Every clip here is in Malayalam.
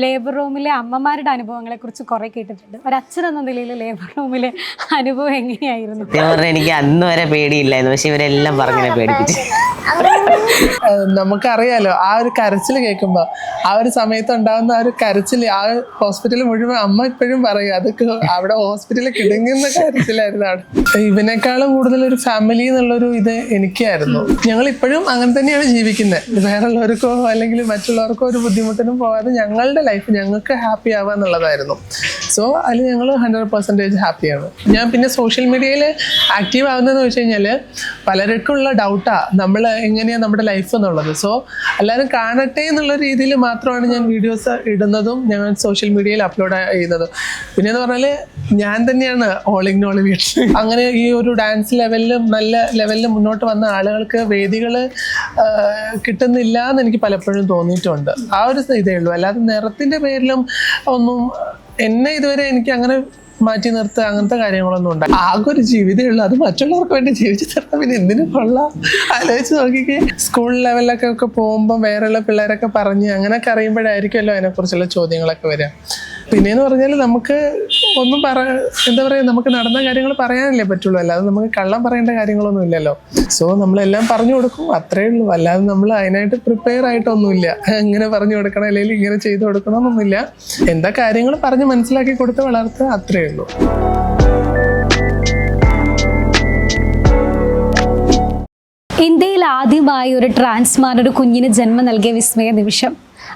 ലേബർ റൂമിലെ അമ്മമാരുടെ അനുഭവങ്ങളെ കുറിച്ച് കുറെ കേട്ടിട്ടുണ്ട്. ഒരു അച്ഛൻ എന്ന നിലയിൽ ലേബർ റൂമിലെ അനുഭവം എങ്ങനെയായിരുന്നു? എനിക്ക് അന്ന് വരെ പേടിയില്ലായിരുന്നു, പക്ഷെ ഇവരെല്ലാം പറഞ്ഞെ പേടിപ്പിച്ചു. നമുക്കറിയാലോ, ആ ഒരു കരച്ചിൽ കേൾക്കുമ്പോൾ ആ ഒരു സമയത്ത് ഉണ്ടാകുന്ന ആ ഒരു കരച്ചിൽ, ആ ഹോസ്പിറ്റലിൽ മുഴുവൻ അമ്മ ഇപ്പോഴും പറയും അതൊക്കെ അവിടെ ഹോസ്പിറ്റലിൽ കിടങ്ങുന്ന കരച്ചിലായിരുന്നു. അവിടെ ഇവനേക്കാളും കൂടുതൽ ഒരു ഫാമിലി എന്നുള്ളൊരു ഇത് എനിക്കായിരുന്നു. ഞങ്ങൾ ഇപ്പോഴും അങ്ങനെ തന്നെയാണ് ജീവിക്കുന്നത്. വേറെയുള്ളവർക്കോ അല്ലെങ്കിൽ മറ്റുള്ളവർക്കോ ഒരു ബുദ്ധിമുട്ടിനും പോകാതെ ഞങ്ങളുടെ ലൈഫ് ഞങ്ങൾക്ക് ഹാപ്പി ആവുക എന്നുള്ളതായിരുന്നു. സോ അതിൽ ഞങ്ങൾ 100% ഹാപ്പിയാണ്. ഞാൻ പിന്നെ സോഷ്യൽ മീഡിയയിൽ ആക്റ്റീവ് ആകുന്നതെന്ന് വെച്ച് കഴിഞ്ഞാൽ പലർക്കുള്ള ഡൗട്ടാണ് നമ്മൾ എങ്ങനെയാണ് നമ്മുടെ ലൈഫ് എന്നുള്ളത്. സോ എല്ലാവരും കാണട്ടെ എന്നുള്ള രീതിയിൽ മാത്രമാണ് ഞാൻ വീഡിയോസ് ഇടുന്നതും ഞാൻ സോഷ്യൽ മീഡിയയിൽ അപ്ലോഡ് ചെയ്യുന്നതും. പിന്നെയെന്ന് പറഞ്ഞാൽ ഞാൻ തന്നെയാണ് ഓൾ ഇൻ ഓൾ വീട്ടിൽ. അങ്ങനെ ഈ ഒരു ഡാൻസ് ലെവലിലും നല്ല ലെവലിൽ മുന്നോട്ട് വന്ന ആളുകൾക്ക് വേദികൾ കിട്ടുന്നില്ല എന്ന് എനിക്ക് പലപ്പോഴും തോന്നിയിട്ടുണ്ട്. ആ ഒരു ഇതേ ഉള്ളൂ. അല്ലാതെ നിറത്തിൻ്റെ പേരിലും ഒന്നും എന്നെ ഇതുവരെ എനിക്ക് അങ്ങനെ മാറ്റി നിർത്തുക അങ്ങനത്തെ കാര്യങ്ങളൊന്നും ഉണ്ട്. ആകെ ഒരു ജീവിതമേ ഉള്ളൂ, അത് മറ്റുള്ളവർക്ക് വേണ്ടി ജീവിച്ചു തരണം. പിന്നെ എന്തിനു കൊള്ളാം ആലോചിച്ച് നോക്കിക്കേ. സ്കൂൾ ലെവലിലൊക്കെ പോകുമ്പോൾ വേറെയുള്ള പിള്ളേരൊക്കെ പറഞ്ഞ് അങ്ങനെയൊക്കെ അറിയുമ്പോഴായിരിക്കുമല്ലോ അതിനെക്കുറിച്ചുള്ള ചോദ്യങ്ങളൊക്കെ വരിക. പിന്നെയെന്ന് പറഞ്ഞാൽ നമുക്ക് ഒന്നും എന്താ പറയുക, നമുക്ക് നടന്ന കാര്യങ്ങൾ പറയാനല്ലേ പറ്റുള്ളൂ, അല്ലാതെ നമുക്ക് കള്ളം പറയേണ്ട കാര്യങ്ങളൊന്നും ഇല്ലല്ലോ. സോ നമ്മളെല്ലാം പറഞ്ഞു കൊടുക്കും, അത്രേ ഉള്ളൂ. അല്ലാതെ നമ്മൾ അതിനായിട്ട് പ്രിപ്പയർ ആയിട്ടൊന്നുമില്ല. ഇങ്ങനെ പറഞ്ഞു കൊടുക്കണം അല്ലെങ്കിൽ ഇങ്ങനെ ചെയ്തു കൊടുക്കണമെന്നൊന്നുമില്ല. എന്താ കാര്യങ്ങൾ പറഞ്ഞ് മനസ്സിലാക്കി കൊടുത്ത് വളർത്തുക, അത്രേ ഉള്ളൂ. ഇന്ത്യയിൽ ആദ്യമായി ഒരു ട്രാൻസ്മാൻ ഒരു കുഞ്ഞിന് ജന്മം നൽകിയ വിസ്മയ നിമിഷം.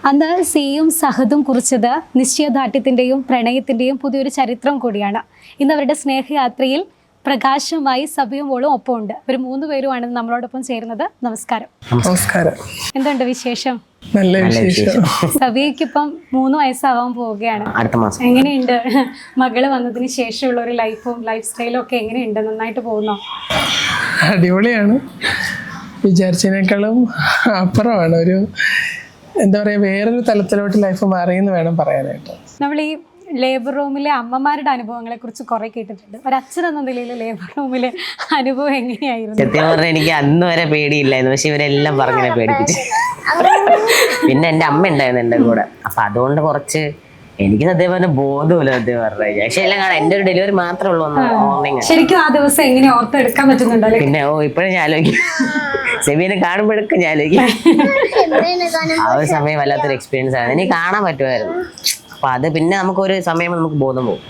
അന്ന് സിയും സഹദും കുറിച്ചത് നിശ്ചയദാർഢ്യത്തിൻ്റെയും പ്രണയത്തിൻ്റെയും പുതിയൊരു ചരിത്രം കൂടിയാണ്. ഇന്ന് അവരുടെ സ്നേഹയാത്രയിൽ പ്രകാശമായി സബിയും മോളും ഒപ്പമുണ്ട്. ഇവർ 3 പേരുമാണ് നമ്മളോടൊപ്പം ചേരുന്നത്. നമസ്കാരം. നമസ്കാരം. എന്തുണ്ട് വിശേഷം? നല്ല വിശേഷം. സബിയയ്ക്ക് ഇപ്പം 3 വയസ്സാവാൻ പോവുകയാണ്. അടുത്ത മാസം. എങ്ങനെയുണ്ട് മകള് വന്നതിന് ശേഷമുള്ള ഒരു ലൈഫ് സ്റ്റൈലും ഒക്കെ എങ്ങനെയുണ്ട്? നന്നായിട്ട് പോകുന്നോ? അടിപൊളിയാണ്. വിചാരിച്ചതിനേക്കാളും അപ്പുറമാണ്. ഒരു എന്താ പറയുക, വേറൊരു തലത്തിലോട്ട് ലൈഫ് മാറിയെന്ന് വേണം പറയാനായിട്ട്. നമ്മൾ ഈ ലേബർ റൂമിലെ അമ്മമാരുടെ അനുഭവങ്ങളെ കുറിച്ച് കുറെ കേട്ടിട്ടുണ്ട്. ഒരു അച്ഛൻ എന്ന നിലയിൽ ലേബർ റൂമിലെ അനുഭവം എങ്ങനെയായിരുന്നു? സത്യം പറഞ്ഞാൽ എനിക്ക് അന്ന് വരെ പേടിയില്ലായിരുന്നു, പക്ഷെ ഇവരെല്ലാം പറഞ്ഞെ പേടിപ്പിച്ചു. പിന്നെ എൻ്റെ അമ്മ ഉണ്ടായിരുന്നു എൻ്റെ കൂടെ. അപ്പൊ അതുകൊണ്ട് കുറച്ച് എനിക്ക് സത്യം പറഞ്ഞ ബോധമില്ല സത്യം പറഞ്ഞ. പക്ഷെ എല്ലാം കാണാം, എൻ്റെ ഒരു ഡെലിവറി മാത്രമേ ഉള്ളൂ മോർണിംഗ്. ശരിക്കും ആ ദിവസം എങ്ങനെ ഓർത്തെടുക്കാൻ പറ്റുന്നുണ്ടല്ലോ. പിന്നെ ഇപ്പോഴും ഞാൻ ആലോചിക്കും, സെബീനെ കാണുമ്പോഴൊക്കെ ഞാൻ ആലോചിക്കും. ആ ഒരു സമയം വല്ലാത്തൊരു എക്സ്പീരിയൻസ് ആണ്. എനിക്ക് കാണാൻ പറ്റുമായിരുന്നു. അപ്പൊ അത് പിന്നെ നമുക്കൊരു സമയം നമുക്ക് ബോധം പോകും.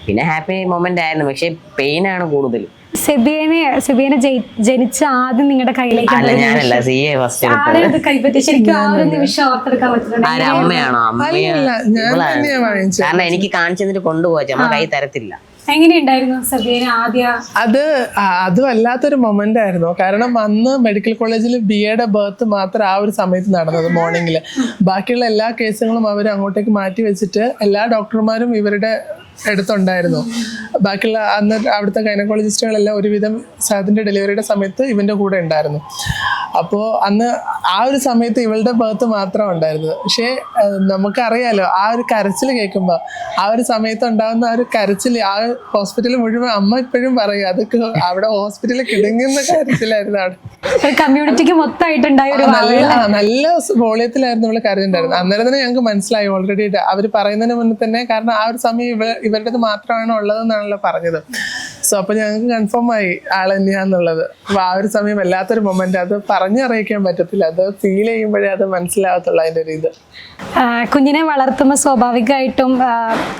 പിന്നെ ഹാപ്പി മൊമെന്റ് ആയിരുന്നു, പക്ഷെ പെയിനാണ് കൂടുതൽ. സെബിയനെ ജനിച്ച ആദ്യം നിങ്ങളുടെ കയ്യിലേക്ക് ഞാനല്ല, സിയെ ഫസ്റ്റ് കൈപ്പറ്റി. ശരിക്കും ആ ഒരു നിമിഷം ഓർത്തെടുക്കാൻ പറ്റുന്നുണ്ട്. അമ്മയാണോ? കാരണം എനിക്ക് കാണിച്ചു തന്നിട്ട് കൊണ്ടുപോയി, അമ്മ കൈ തരത്തില്ല. എങ്ങനെയുണ്ടായിരുന്നു സബിയനെ ആദ്യം? അത് വല്ലാത്തൊരു മൊമെന്റ് ആയിരുന്നു. കാരണം അന്ന് മെഡിക്കൽ കോളേജിൽ ബിയുടെ ബർത്ത് മാത്രം ആ ഒരു സമയത്ത് നടന്നത് മോർണിംഗിൽ. ബാക്കിയുള്ള എല്ലാ കേസുകളും അവർ അങ്ങോട്ടേക്ക് മാറ്റി വെച്ചിട്ട് എല്ലാ ഡോക്ടർമാരും ഇവരുടെ അടുത്തുണ്ടായിരുന്നു. ബാക്കിയുള്ള അന്ന് അവിടുത്തെ ഗൈനക്കോളജിസ്റ്റുകളെല്ലാം ഒരുവിധം സഹദിൻ്റെ ഡെലിവറിയുടെ സമയത്ത് ഇവൻ്റെ കൂടെ ഉണ്ടായിരുന്നു. അപ്പോൾ അന്ന് ആ ഒരു സമയത്ത് ഇവളുടെ ബർത്ത് മാത്രം ഉണ്ടായിരുന്നത്. പക്ഷേ നമുക്കറിയാലോ, ആ ഒരു കരച്ചിൽ കേൾക്കുമ്പോൾ ആ ഒരു സമയത്ത് ഉണ്ടാകുന്ന ആ ഒരു കരച്ചിൽ, ആ ഹോസ്പിറ്റലിൽ മുഴുവൻ അമ്മ ഇപ്പോഴും പറയും അതൊക്കെ അവിടെ ഹോസ്പിറ്റലിൽ കിടങ്ങുന്ന കരച്ചിലായിരുന്നു. അവിടെ കമ്മ്യൂണിറ്റിക്ക് മൊത്തമായിട്ടുണ്ടായ നല്ല വോളിയത്തിലായിരുന്നു ഇവള് കരഞ്ഞിട്ടുണ്ടായിരുന്നത്. അന്നേരം തന്നെ ഞങ്ങൾക്ക് മനസ്സിലായി ഓൾറെഡി അവർ പറയുന്നതിന് മുന്നേ തന്നെ. കാരണം ആ ഒരു സമയം ഇവരുടേത് മാത്രമാണ് ഉള്ളതെന്നാണല്ലോ പറഞ്ഞത്. സോ അപ്പൊ ഞങ്ങൾക്ക് കൺഫേം ആയി ആൾ തന്നെയാന്നുള്ളത്. അപ്പൊ ആ ഒരു സമയം വല്ലാത്തൊരു മൊമെന്റ്, അത് പറഞ്ഞറിയിക്കാൻ പറ്റത്തില്ല. അത് ഫീൽ ചെയ്യുമ്പോഴേ അത് മനസ്സിലാവത്തുള്ളൂ അതിൻ്റെ ഒരു ഇത്. കുഞ്ഞിനെ വളർത്തുമ്പോൾ സ്വാഭാവികമായിട്ടും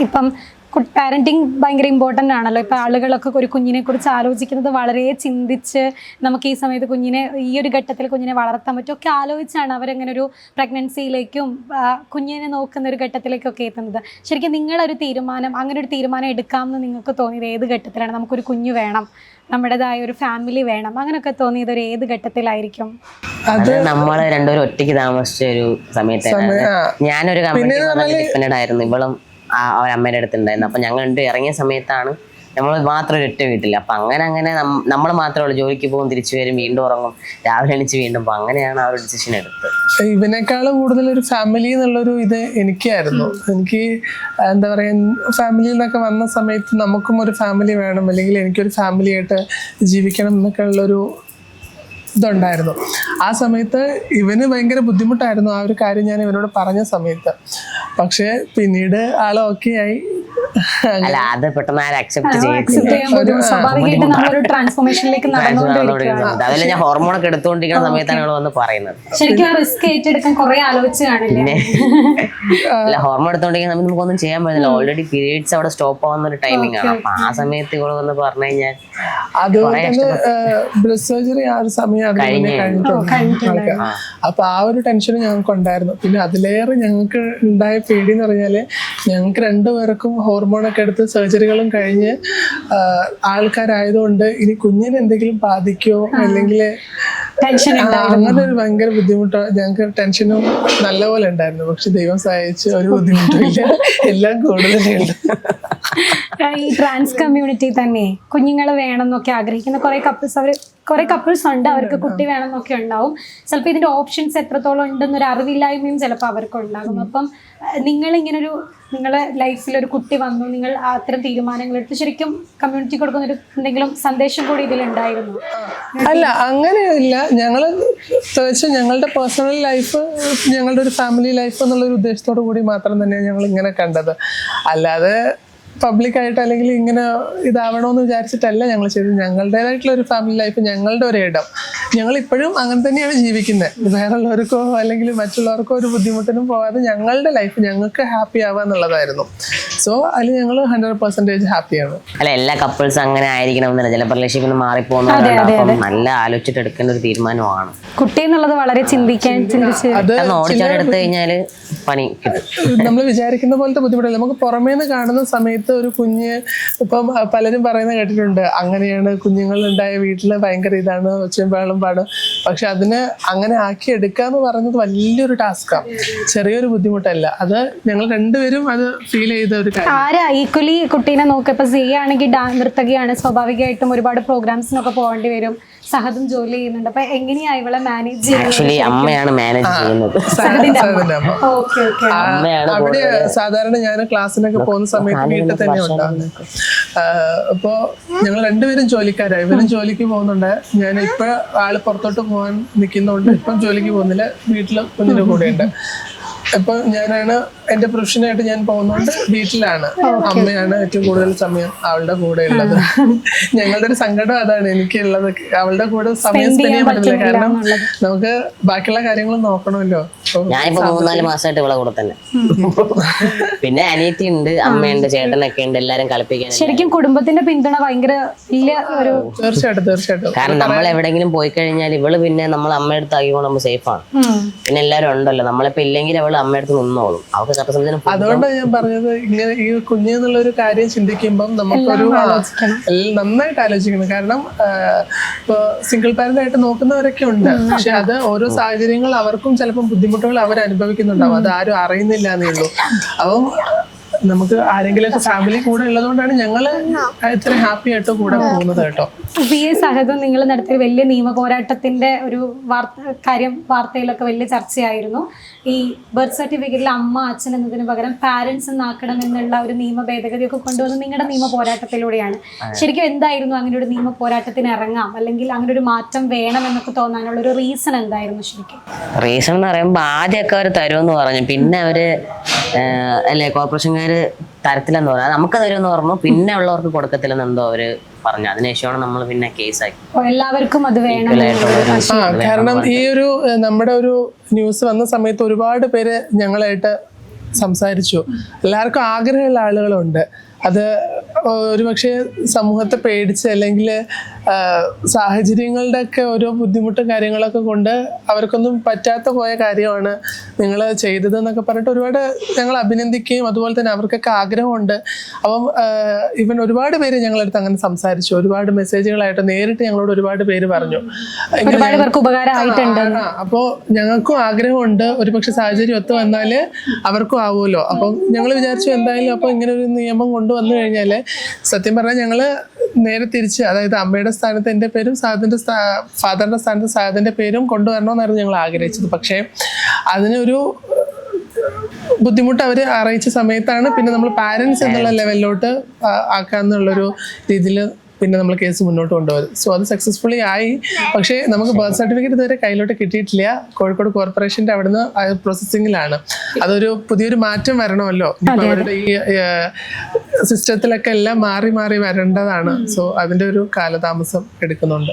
ഇപ്പം പാരന്റിങ് ഭയങ്കര ഇമ്പോർട്ടൻ്റ് ആണല്ലോ. ഇപ്പം ആളുകളൊക്കെ ഒരു കുഞ്ഞിനെ കുറിച്ച് ആലോചിക്കുന്നത് വളരെ ചിന്തിച്ച് നമുക്ക് ഈ സമയത്ത് ഈ ഒരു ഘട്ടത്തിൽ കുഞ്ഞിനെ വളർത്താൻ പറ്റും ഒക്കെ ആലോചിച്ചാണ് അവരങ്ങനെ ഒരു പ്രഗ്നൻസിയിലേക്കും കുഞ്ഞിനെ നോക്കുന്ന ഒരു ഘട്ടത്തിലേക്കൊക്കെ എത്തുന്നത്. ശരിക്കും നിങ്ങളൊരു തീരുമാനം, അങ്ങനെ ഒരു തീരുമാനം എടുക്കാമെന്ന് നിങ്ങൾക്ക് തോന്നിയത് ഏത് ഘട്ടത്തിലാണ്? നമുക്കൊരു കുഞ്ഞ് വേണം, നമ്മുടേതായ ഒരു ഫാമിലി വേണം, അങ്ങനെയൊക്കെ തോന്നിയത് ഒരു ഏത് ഘട്ടത്തിലായിരിക്കും? അത് നമ്മൾ രണ്ടുപേരും ഒറ്റയ്ക്ക് താമസിച്ച ഒരു സമയത്തായിരുന്നു. ഞാനൊരു ഡിപ്പെൻഡഡ് ആയിരുന്നു, ഇവളും അവരമ്മയുടെ അടുത്തുണ്ടായിരുന്നു. അപ്പൊ ഞങ്ങൾ രണ്ടും ഇറങ്ങിയ സമയത്താണ് നമ്മൾ മാത്രം ഒരൊറ്റ വീട്ടിൽ. അപ്പൊ അങ്ങനെ നമ്മൾ മാത്രമേ ഉള്ളൂ. ജോലിക്ക് പോകും, തിരിച്ചു വരും, വീണ്ടും ഉറങ്ങും, രാവിലെ എണീച്ച് വീണ്ടും. അപ്പൊ അങ്ങനെയാണ് ആ ഒരു ഡിസിഷൻ എടുത്തത്. ഇവനേക്കാളും കൂടുതൽ ഒരു ഫാമിലി എന്നുള്ളൊരു ഇത് എനിക്കായിരുന്നു. എനിക്ക് എന്താ പറയുക, ഫാമിലിയിൽ നിന്നൊക്കെ വന്ന സമയത്ത് നമുക്കും ഒരു ഫാമിലി വേണം, അല്ലെങ്കിൽ എനിക്കൊരു ഫാമിലി ആയിട്ട് ജീവിക്കണം എന്നൊക്കെ ഉള്ളൊരു ഇതുണ്ടായിരുന്നു. ആ സമയത്ത് ഇവന് ഭയങ്കര ബുദ്ധിമുട്ടായിരുന്നു ആ ഒരു കാര്യം ഞാൻ ഇവനോട് പറഞ്ഞ സമയത്ത്. പക്ഷെ പിന്നീട് ആൾ ഓക്കെ ആയി. അല്ല അത് പെട്ടെന്ന് ആരും അക്സെപ്റ്റ് accept ചെയ്യാൻ ബുദ്ധിമുട്ട്. സ്വാഭാവികമായിട്ട് നമ്മളൊരു ട്രാൻസ്ഫോർമേഷനിലേക്ക് നടന്നുകൊണ്ടിരിക്കുകയാണ്. അതല്ല ഞാൻ ഹോർമോണൊക്കെ എടുത്തുകൊണ്ടിരിക്കുന്ന സമയത്താണ് ഇവിടെ വന്ന് പറയുന്നത്. ശരിക്കും ആ റിസ്ക് ഏറ്റെടുക്കാൻ കുറെ ആലോചിച്ച് കാണില്ലേ? അല്ല ഹോർമോൺ എടുത്തോണ്ടിരിക്കുന്ന സമയത്ത് നമുക്കൊന്നും ചെയ്യാൻ പറ്റില്ല. ഓൾറെഡി പീരീഡ്സ് അവിടെ സ്റ്റോപ്പ് ആവുന്ന ഒരു ടൈമിംഗ് ആണ്. അപ്പൊ ആ സമയത്ത് ഇവിടെ വന്ന് പറഞ്ഞു കഴിഞ്ഞാൽ അതുകൊണ്ട് തന്നെ ബ്രസ്റ്റ് സർജറി ആ ഒരു സമയം കഴിഞ്ഞിട്ടുണ്ട്. അപ്പൊ ആ ഒരു ടെൻഷൻ ഞങ്ങൾക്ക് ഉണ്ടായിരുന്നു. പിന്നെ അതിലേറെ ഞങ്ങൾക്ക് ഉണ്ടായ പേടി എന്ന് പറഞ്ഞാല് ഞങ്ങൾക്ക് രണ്ടുപേർക്കും ഹോർമോണൊക്കെ എടുത്ത് സർജറികളും കഴിഞ്ഞ് ആൾക്കാരായതുകൊണ്ട് ഇനി കുഞ്ഞിന് എന്തെങ്കിലും ബാധിക്കോ അല്ലെങ്കിൽ അങ്ങനെ ഒരു ഭയങ്കര ബുദ്ധിമുട്ടോ ഞങ്ങൾക്ക് ടെൻഷനും നല്ലപോലെ ഉണ്ടായിരുന്നു. പക്ഷെ ദൈവം സഹായിച്ച് ഒരു ബുദ്ധിമുട്ടില്ല, എല്ലാം കൂടുതലുണ്ട്. ഈ ട്രാൻസ് കമ്മ്യൂണിറ്റി തന്നെ കുഞ്ഞുങ്ങൾ വേണമെന്നൊക്കെ ആഗ്രഹിക്കുന്ന കുറെ കപ്പിൾസ് ഉണ്ട്. അവർക്ക് കുട്ടി വേണമെന്നൊക്കെ ഉണ്ടാവും. ചിലപ്പോൾ ഇതിന്റെ ഓപ്ഷൻസ് എത്രത്തോളം ഉണ്ടെന്നൊരു അറിവില്ലായ്മയും ചിലപ്പോൾ അവർക്ക് ഉണ്ടാകും. അപ്പം നിങ്ങളിങ്ങനൊരു നിങ്ങളെ ലൈഫിൽ ഒരു കുട്ടി വന്നു, നിങ്ങൾ അത്തരം തീരുമാനങ്ങൾ എടുത്ത് ശരിക്കും കമ്മ്യൂണിറ്റി കൊടുക്കുന്ന ഒരു എന്തെങ്കിലും സന്ദേശം കൂടി ഇതിലുണ്ടായിരുന്നു? അല്ല, അങ്ങനെയില്ല. ഞങ്ങൾ തീർച്ചയായും ഞങ്ങളുടെ പേഴ്സണൽ ലൈഫ്, ഞങ്ങളുടെ ഒരു ഫാമിലി ലൈഫ് എന്നുള്ളൊരു ഉദ്ദേശത്തോടു കൂടി മാത്രം തന്നെയാണ് ഞങ്ങൾ ഇങ്ങനെ കണ്ടത്. അല്ലാതെ പബ്ലിക്കായിട്ട് അല്ലെങ്കിൽ ഇങ്ങനെ ഇതാവണമെന്ന് വിചാരിച്ചിട്ടല്ല ഞങ്ങൾ ചെയ്തത്. ഞങ്ങളുടേതായിട്ടുള്ള ഒരു ഫാമിലി ലൈഫ്, ഞങ്ങളുടെ ഒരു ഇടം, ഞങ്ങൾ ഇപ്പോഴും അങ്ങനെ തന്നെയാണ് ജീവിക്കുന്നത്. വേറെയുള്ളവർക്കോ അല്ലെങ്കിൽ മറ്റുള്ളവർക്കോ ഒരു ബുദ്ധിമുട്ടിനും പോകാതെ ഞങ്ങളുടെ ലൈഫ് ഞങ്ങൾക്ക് ഹാപ്പി ആവുക എന്നുള്ളതായിരുന്നു. സോ അതിൽ ഞങ്ങൾ 100% ഹാപ്പിയാണ്. അല്ല എല്ലാ കപ്പിൾസും അങ്ങനെ ആയിരിക്കണമെന്നില്ല. ചിലപ്പോൾ റിലേഷൻഷിപ്പിൽ നിന്ന് മാറിപ്പോകുന്നവരുണ്ട്. അപ്പം നല്ല ആലോചിച്ചിട്ട് എടുക്കേണ്ട ഒരു തീരുമാനമാണ് കുട്ടി എന്നുള്ളത്. വളരെ ചിന്തിച്ച് അത് എടുത്തു കഴിഞ്ഞാല് പണി കിട്ടും. നമ്മൾ വിചാരിക്കുന്ന പോലത്തെ ബുദ്ധിമുട്ടില്ല. നമുക്ക് പുറമേ നിന്ന് കാണുന്ന സമയത്ത് ഒരു കുഞ്ഞ്, ഇപ്പം പലരും പറയുന്നത് കേട്ടിട്ടുണ്ട്, അങ്ങനെയാണ് കുഞ്ഞുങ്ങൾ ഉണ്ടായ വീട്ടിൽ ഭയങ്കര ഇതാണ്, ഒച്ചയും ബഹളം പാടും. പക്ഷെ അതിന് അങ്ങനെ ആക്കി എടുക്കാന്ന് പറയുന്നത് വലിയൊരു ടാസ്ക്കാണ്, ചെറിയൊരു ബുദ്ധിമുട്ടല്ല. അത് ഞങ്ങൾ രണ്ടുപേരും അത് ഫീൽ ചെയ്ത ഒരു കാര്യം. ആരാ ഈക്വലി കുട്ടീനെ നോക്കുക? ഇപ്പൊ സിയ ആണെങ്കിൽ നർത്തകിയാണ്, സ്വാഭാവികമായിട്ടും ഒരുപാട് പ്രോഗ്രാംസിനൊക്കെ പോകേണ്ടി വരും. സഹദും ജോലി ചെയ്യുന്നുണ്ട്. അപ്പൊ എങ്ങനെയാ ഇവളെ മാനേജ് ചെയ്യുന്നത്? അമ്മയാണ് മാനേജ് ചെയ്യുന്നത്. അവിടെ സാധാരണ ഞാൻ ക്ലാസ്സിനൊക്കെ പോകുന്ന സമയത്ത് വീട്ടിൽ തന്നെ ഉണ്ടാകുന്നത്. അപ്പോ ഞങ്ങൾ രണ്ടുപേരും ജോലിക്കാരായി. ഇവരും ജോലിക്ക് പോകുന്നുണ്ട്. ഞാൻ ഇപ്പൊ ആള് പുറത്തോട്ട് പോകാൻ നിൽക്കുന്നതുകൊണ്ട് ഇപ്പം ജോലിക്ക് പോകുന്നില്ല, വീട്ടില് കുഞ്ഞിന്റെ കൂടെ ഉണ്ട്. ഇപ്പൊ ഞാനാണ് എന്റെ പ്രൊഫഷനായിട്ട് ഞാൻ പോകുന്നോണ്ട് വീട്ടിലാണ്. അമ്മയാണ് ഏറ്റവും കൂടുതൽ സമയം അവളുടെ കൂടെ ഉള്ളത്. ഞങ്ങളുടെ ഒരു സങ്കടം അതാണ് എനിക്കുള്ളത്. അവളുടെ കൂടെ സമയം സ്പെൻഡ് ചെയ്യാൻ പറ്റില്ല. കാരണം നമുക്ക് ബാക്കിയുള്ള കാര്യങ്ങൾ നോക്കണമല്ലോ. ഞാനിപ്പോ 3-4 മാസമായിട്ട് ഇവളെ കൂടെ തന്നെ. പിന്നെ അനിയത്തി ഉണ്ട്, അമ്മയുണ്ട്, ചേട്ടനൊക്കെ ഉണ്ട്, എല്ലാരും കളിപ്പിക്കാൻ. ശരിക്കും കുടുംബത്തിന്റെ പിന്തുണ ഭയങ്കര വലിയ ഒരു. തീർച്ചയായിട്ടും. കാരണം നമ്മൾ എവിടെയെങ്കിലും പോയി കഴിഞ്ഞാൽ ഇവള് പിന്നെ നമ്മൾ അമ്മയുടെ അടുത്ത് ആക്കിക്കൊണ്ട് നമ്മൾ സേഫാണ്. പിന്നെ എല്ലാരും ഉണ്ടല്ലോ, നമ്മളിപ്പോ ഇല്ലെങ്കിൽ അവള് അമ്മയുടെ അടുത്ത് നിന്നോളും. അവർക്ക് അതുകൊണ്ടാണ് ഞാൻ പറഞ്ഞത്, ഇങ്ങനെ ഈ കുഞ്ഞെന്നുള്ള ഒരു കാര്യം ചിന്തിക്കുമ്പം നമുക്കൊരു നന്നായിട്ട് ആലോചിക്കണം. കാരണം ഇപ്പൊ സിംഗിൾ പാരന്റ് ആയിട്ട് നോക്കുന്നവരൊക്കെ ഉണ്ട്. പക്ഷെ അത് ഓരോ സാഹചര്യങ്ങൾ അവർക്കും ചിലപ്പോൾ ബുദ്ധിമുട്ടുകൾ അവർ അനുഭവിക്കുന്നുണ്ടാവും. അത് ആരും അറിയുന്നില്ല എന്നേ ഉള്ളൂ. അപ്പം നമുക്ക് ആരെങ്കിലുമൊക്കെ ഫാമിലി കൂടെ ഉള്ളതുകൊണ്ടാണ് ഞങ്ങള് ഇത്ര ഹാപ്പി ആയിട്ട് കൂടെ പോകുന്നത് കേട്ടോ. സഹദം നിങ്ങൾ നടത്തിയ വലിയ നിയമ പോരാട്ടത്തിന്റെ ഒരു വാർത്തയിലൊക്കെ വലിയ ചർച്ചയായിരുന്നു. ഈ ബർത്ത് സർട്ടിഫിക്കറ്റിൽ അമ്മ അച്ഛൻ എന്നതിന് പകരം പാരന്റ്സ് എന്നാക്കണം എന്നുള്ള ഒരു നിയമ ഭേദഗതിയൊക്കെ കൊണ്ടുവന്ന് നിങ്ങളുടെ നിയമ പോരാട്ടത്തിലൂടെയാണ്. ശരിക്കും എന്തായിരുന്നു അങ്ങനെ ഒരു നിയമ പോരാട്ടത്തിന് ഇറങ്ങാം, അല്ലെങ്കിൽ അങ്ങനെ ഒരു മാറ്റം വേണം എന്നൊക്കെ തോന്നാനുള്ള ഒരു റീസൺ എന്തായിരുന്നു? ശരിക്കും റീസൺ എന്ന് പറയുമ്പോൾ ആദ്യമൊക്കെ അവർ തരുമെന്ന് പറഞ്ഞു, പിന്നെ അവര് അല്ലേ കോർപ്പറേഷൻകാര് തരത്തില്ലെന്ന് പറഞ്ഞു, നമുക്ക് തരുമെന്ന് പറഞ്ഞു, പിന്നെ ഉള്ളവർക്ക് കൊടുക്കത്തില്ലെന്ന് എന്തോ അവര് പറഞ്ഞു. അതിനുശേഷമാണ് നമ്മൾ പിന്നെ കേസാക്കി. എല്ലാവർക്കും അത് വേണം. കാരണം ഈ ഒരു നമ്മുടെ ഒരു ന്യൂസ് വന്ന സമയത്ത് ഒരുപാട് പേര് ഞങ്ങളായിട്ട് സംസാരിച്ചു. എല്ലാവർക്കും ആഗ്രഹമുള്ള ആളുകളുണ്ട്. അത് ഒരുപക്ഷെ സമൂഹത്തെ പേടിച്ച് അല്ലെങ്കിൽ സാഹചര്യങ്ങളുടെ ഒക്കെ ഓരോ ബുദ്ധിമുട്ടും കാര്യങ്ങളൊക്കെ കൊണ്ട് അവർക്കൊന്നും പറ്റാത്ത പോയ കാര്യമാണ് നിങ്ങൾ ചെയ്തതെന്നൊക്കെ പറഞ്ഞിട്ട് ഒരുപാട് ഞങ്ങൾ അഭിനന്ദിക്കുകയും അതുപോലെ തന്നെ അവർക്കൊക്കെ ആഗ്രഹമുണ്ട്. അപ്പം ഇവൻ ഒരുപാട് പേര് ഞങ്ങളടുത്ത് അങ്ങനെ സംസാരിച്ചു. ഒരുപാട് മെസ്സേജുകളായിട്ട് നേരിട്ട് ഞങ്ങളോട് ഒരുപാട് പേര് പറഞ്ഞു. അപ്പോൾ ഞങ്ങൾക്കും ആഗ്രഹമുണ്ട്, ഒരുപക്ഷെ സാഹചര്യം ഒത്തു വന്നാൽ അവർക്കും ആവുമല്ലോ. അപ്പം ഞങ്ങൾ വിചാരിച്ചു എന്തായാലും അപ്പോൾ ഇങ്ങനെ ഒരു നിയമം കൊണ്ടുവന്നു കഴിഞ്ഞാൽ സത്യം പറഞ്ഞാൽ ഞങ്ങൾ നേരെ തിരിച്ച്, അതായത് അമ്മയുടെ സ്ഥാനത്ത് എൻ്റെ പേരും ഫാദറിൻ്റെ സ്ഥാനത്ത് സാദിൻ്റെ പേരും കൊണ്ടുവരണമെന്നായിരുന്നു ഞങ്ങൾ ആഗ്രഹിച്ചത്. പക്ഷേ അതിനൊരു ബുദ്ധിമുട്ട് അവർ അറിയിച്ച സമയത്താണ് പിന്നെ നമ്മൾ പാരൻസ് എന്നുള്ള ലെവലിലോട്ട് ആക്കാന്നുള്ളൊരു രീതിയിൽ പിന്നെ നമ്മൾ കേസ് മുന്നോട്ട് കൊണ്ടുപോകും. സോ അത് സക്സസ്ഫുള്ളി ആയി. പക്ഷേ നമുക്ക് ബർത്ത് സർട്ടിഫിക്കറ്റ് ഇതുവരെ കയ്യിലോട്ട് കിട്ടിയിട്ടില്ല. കോഴിക്കോട് കോർപ്പറേഷൻ്റെ അവിടുന്ന് പ്രോസസ്സിങ്ങിലാണ്. അതൊരു പുതിയൊരു മാറ്റം വരണമല്ലോ. അവരുടെ ഈ സിസ്റ്റത്തിലൊക്കെ എല്ലാം മാറി മാറി വരേണ്ടതാണ്. സോ അതിൻ്റെ ഒരു കാലതാമസം എടുക്കുന്നുണ്ട്.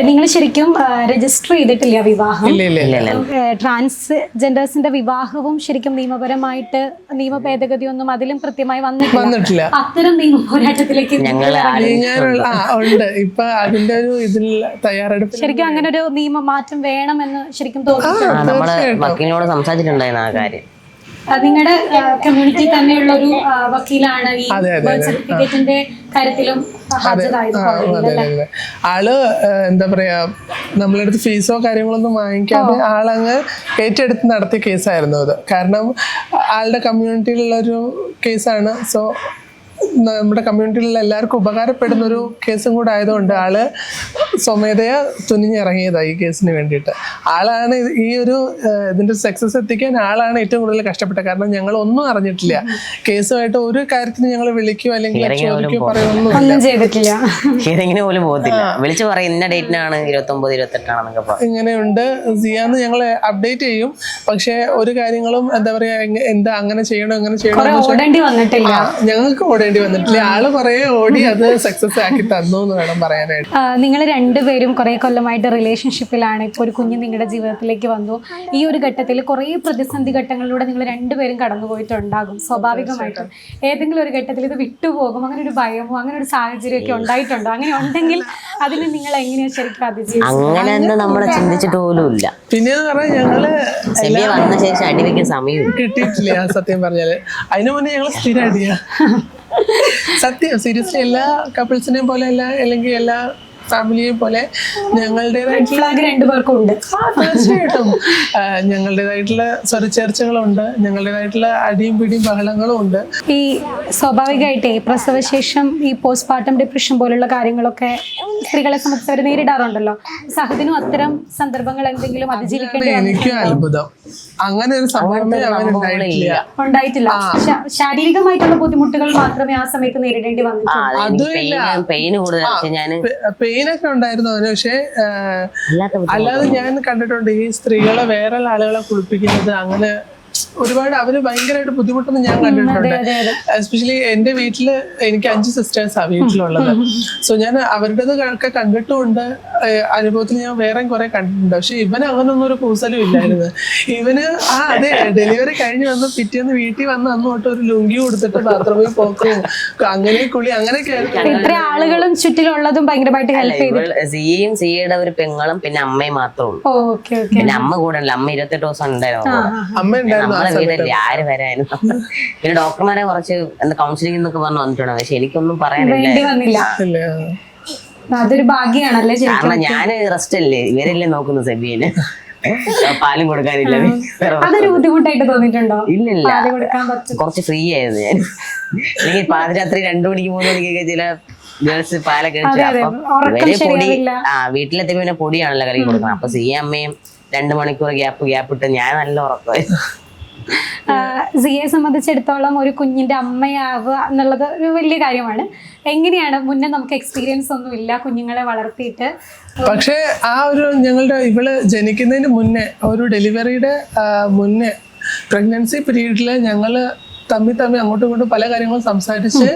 നിങ്ങൾ ശരിക്കും രജിസ്റ്റർ ചെയ്തിട്ടില്ല വിവാഹം? ഇല്ല. ട്രാൻസ്ജെൻഡേഴ്സിന്റെ വിവാഹവും ശരിക്കും നിയമപരമായിട്ട് നിയമ ഭേദഗതിയൊന്നും അതിലും കൃത്യമായി വന്നിട്ടില്ല. അത്തരം നിയമ പോരാട്ടത്തിലേക്ക് ഉണ്ട്. ഇപ്പൊ അതിന്റെ ഒരു ഇതിൽ തയ്യാറെടുപ്പ് ശരിക്കും അങ്ങനെ ഒരു നിയമ മാറ്റം വേണമെന്ന് ശരിക്കും തോന്നുന്നു. നമ്മള് വക്കീലിനോട് സംസാരിച്ചിട്ടുണ്ടായിരുന്നു ആ കാര്യം. നിങ്ങളുടെ കമ്മ്യൂണിറ്റി തന്നെയുള്ള ഒരു വക്കീലാണ് ഈ ബർത്ത് സർട്ടിഫിക്കറ്റിന്റെ കാര്യത്തിലും ആള് എന്താ പറയാ, നമ്മളടുത്ത് ഫീസോ കാര്യങ്ങളൊന്നും വാങ്ങിക്കാതെ ആളങ്ങ് ഏറ്റെടുത്ത് നടത്തിയ കേസായിരുന്നു അത്. കാരണം ആളുടെ കമ്മ്യൂണിറ്റിയിലുള്ളൊരു കേസാണ്. സോ നമ്മുടെ കമ്മ്യൂണിറ്റിയിലുള്ള എല്ലാവർക്കും ഉപകാരപ്പെടുന്ന ഒരു കേസും കൂടെ ആയതുകൊണ്ട് ആള് സ്വമേധയാ തുനിഞ്ഞിറങ്ങിയതാണ് ഈ കേസിന് വേണ്ടിയിട്ട്. ആളാണ് ഈ ഒരു ഇതിന്റെ സക്സസ് എത്തിക്കാൻ ആളാണ് ഏറ്റവും കൂടുതൽ കഷ്ടപ്പെട്ടത്. കാരണം ഞങ്ങൾ ഒന്നും അറിഞ്ഞിട്ടില്ല. കേസുമായിട്ട് ഒരു കാര്യത്തിന് ഞങ്ങൾ വിളിക്കുകയോ അല്ലെങ്കിൽ ചോദിക്കുകയോ പറയുകയൊന്നും ചെയ്തിട്ടില്ല. പോലും പോകത്തില്ല. വിളിച്ചു പറയും ഇന്ന ഡേറ്റിനാണ് 29, 28 ഇങ്ങനെയുണ്ട് സിയാന്ന് ഞങ്ങൾ അപ്ഡേറ്റ് ചെയ്യും. പക്ഷെ ഒരു കാര്യങ്ങളും എന്താ പറയാ, എന്താ അങ്ങനെ ചെയ്യണോ ഇങ്ങനെ ചെയ്യണോ ഞങ്ങൾക്ക് ഓടേണ്ടി വന്നിട്ടില്ല. ആള് കുറെ ഓടി അത് സക്സസ് ആക്കി തന്നു എന്ന് വേണം പറയാനായിട്ട്. നിങ്ങൾ രണ്ടുപേരും കുറെ കൊല്ലമായിട്ട് റിലേഷൻഷിപ്പിലാണ്. ഇപ്പോൾ ഒരു കുഞ്ഞ് നിങ്ങളുടെ ജീവിതത്തിലേക്ക് വന്നു. ഈ ഒരു ഘട്ടത്തിൽ കുറെ പ്രതിസന്ധി ഘട്ടങ്ങളിലൂടെ നിങ്ങൾ രണ്ടുപേരും കടന്നുപോയിട്ടുണ്ടാകും സ്വാഭാവികമായിട്ടും. ഏതെങ്കിലും ഒരു ഘട്ടത്തിൽ ഇത് വിട്ടുപോകും, അങ്ങനെ ഒരു ഭയമോ അങ്ങനെ ഒരു സാഹചര്യമൊക്കെ ഉണ്ടായിട്ടുണ്ടോ? അങ്ങനെ ഉണ്ടെങ്കിൽ അതിന് നിങ്ങൾ എങ്ങനെയാണ് ശരിക്കും അതിജീവിച്ചത്? അങ്ങനെ നമ്മൾ ചിന്തിച്ചിട്ട് പോലും ഇല്ല. പിന്നെ ഞങ്ങള് വന്ന ശേഷം അടിവെക്കാൻ സമയം കിട്ടിയിട്ടില്ല സത്യം പറഞ്ഞാല്. അതിനു മുന്നേ ഞങ്ങള് സ്ഥിരം അടിയാ. സത്യം സീരിയസ്ലി എല്ലാ കപ്പിൾസിനെയും പോലെ അല്ല, അല്ലെങ്കിൽ എല്ലാ ഫാമിലിയെ പോലെ ഞങ്ങളുടേതായിട്ടുള്ള തീർച്ചയായിട്ടും ഞങ്ങളുടേതായിട്ടുള്ള സ്വരച്ചേർച്ചകളുണ്ട്, ഞങ്ങളുടേതായിട്ടുള്ള അടിയും പിടിയും ബഹളങ്ങളും ഉണ്ട്. ഈ സ്വാഭാവികമായിട്ടേ പ്രസവശേഷം ഈ പോസ്റ്റ്മോർട്ടം ഡിപ്രഷൻ പോലുള്ള കാര്യങ്ങളൊക്കെ സ്ത്രീകളെ സംബന്ധിച്ച് അവർ നേരിടാറുണ്ടല്ലോ. സഹദിനും അത്തരം സന്ദർഭങ്ങൾ എന്തെങ്കിലും അതിജീവിക്കേണ്ടി? എനിക്കും അത്ഭുതം, അങ്ങനെ ഒരു സംഭവമേ ഉണ്ടായിട്ടില്ല. ശാരീരികമായിട്ടുള്ള ബുദ്ധിമുട്ടുകൾ മാത്രമേ ആ സമയത്ത് നേരിടേണ്ടി വന്നിട്ടുള്ളൂ. പെയിനൊക്കെ ഉണ്ടായിരുന്നു അവന്. പക്ഷെ അല്ലാതെ ഞാൻ കണ്ടിട്ടുണ്ട് ഈ സ്ത്രീകളെ വേറെ ആളുകളെ കുളിപ്പിക്കുന്നത്, അങ്ങനെ ഒരുപാട് അവര് ഭയങ്കരമായിട്ട് ബുദ്ധിമുട്ടൊന്നും ഞാൻ കണ്ടിട്ടുണ്ട്. എസ്പെഷ്യലി എന്റെ വീട്ടില് എനിക്ക് 5 സിസ്റ്റേഴ്സാണ് വീട്ടിലുള്ളത്. സോ ഞാൻ അവരുടേത് ഒക്കെ കണ്ടിട്ടുമുണ്ട്, അനുഭവത്തിൽ ഞാൻ വേറെ കുറെ കണ്ടിട്ടുണ്ട്. പക്ഷെ ഇവന് അങ്ങനൊന്നും ഒരു കൂസലും ഇല്ലായിരുന്നു. ഇവന് അതെ ഡെലിവറി കഴിഞ്ഞ് വന്ന് പിറ്റേന്ന് വീട്ടിൽ വന്ന് അന്ന് തൊട്ട് ഒരു ലുങ്കി കൊടുത്തിട്ട് ബാത്റൂമിൽ പോക്കും അങ്ങനെ കുളി അങ്ങനെയൊക്കെ ഇത്ര ആളുകളും ചുറ്റിലുള്ളതും ഭയങ്കരമായിട്ട് ഹെൽപ്പ് ചെയ്തു. സിയും സിയുടെ ഒരു പെങ്ങളും പിന്നെ അമ്മയും മാത്രമേ ഉള്ളൂ. പിന്നെ അമ്മ കൂടെ അല്ല, അമ്മ 28 ദിവസം ഉണ്ടായിരുന്നു. അമ്മ ഉണ്ടായിരുന്നു വീടല്ലേ, ആര് വരായിരുന്നു. പിന്നെ ഡോക്ടർമാരെ കുറച്ച് എന്താ കൗൺസിലിംഗ് എന്നൊക്കെ പറഞ്ഞു വന്നിട്ടുണ്ട്. പക്ഷെ എനിക്കൊന്നും പറയാനില്ല. അതൊരു ഭാഗ്യാണല്ലേ. കാരണം ഞാന് റെസ്റ്റ് അല്ലേ, ഇവരല്ലേ നോക്കുന്നു സെബിയന്. പാലും കൊടുക്കാനില്ല. അതൊരു ബുദ്ധിമുട്ടായിട്ട് തോന്നിയിട്ടുണ്ടോ? ഇല്ലില്ല, കുറച്ച് ഫ്രീ ആയിരുന്നു ഞാൻ. അല്ലെങ്കിൽ പാതിരാത്രി 2 മണിക്ക് 3 മണിക്കൊക്കെ ചില ഗേൾസ് പാലൊക്കെ പൊടി വീട്ടിലെത്തി പിന്നെ പൊടിയാണല്ലോ കലക്കി കൊടുക്കണം. അപ്പൊ സിയ അമ്മയും 2 മണിക്കൂർ ഗ്യാപ്പ് ഇട്ട് ഞാൻ നല്ല ഉറക്കമായിരുന്നു. സിയെ സംബന്ധിച്ചിടത്തോളം ഒരു കുഞ്ഞിന്റെ അമ്മയാവുക എന്നുള്ളത് ഒരു വലിയ കാര്യമാണ്. എങ്ങനെയാണ് മുന്നേ നമുക്ക് എക്സ്പീരിയൻസ് ഒന്നും ഇല്ല കുഞ്ഞുങ്ങളെ വളർത്തിയിട്ട്? പക്ഷേ ആ ഒരു ഞങ്ങളുടെ ഇവള് ജനിക്കുന്നതിന് മുന്നേ, ഒരു ഡെലിവറിയുടെ മുന്നേ പ്രഗ്നൻസി പീരീഡില് ഞങ്ങള് തമ്മിൽ അങ്ങോട്ടും ഇങ്ങോട്ടും പല കാര്യങ്ങളും സംസാരിച്ച്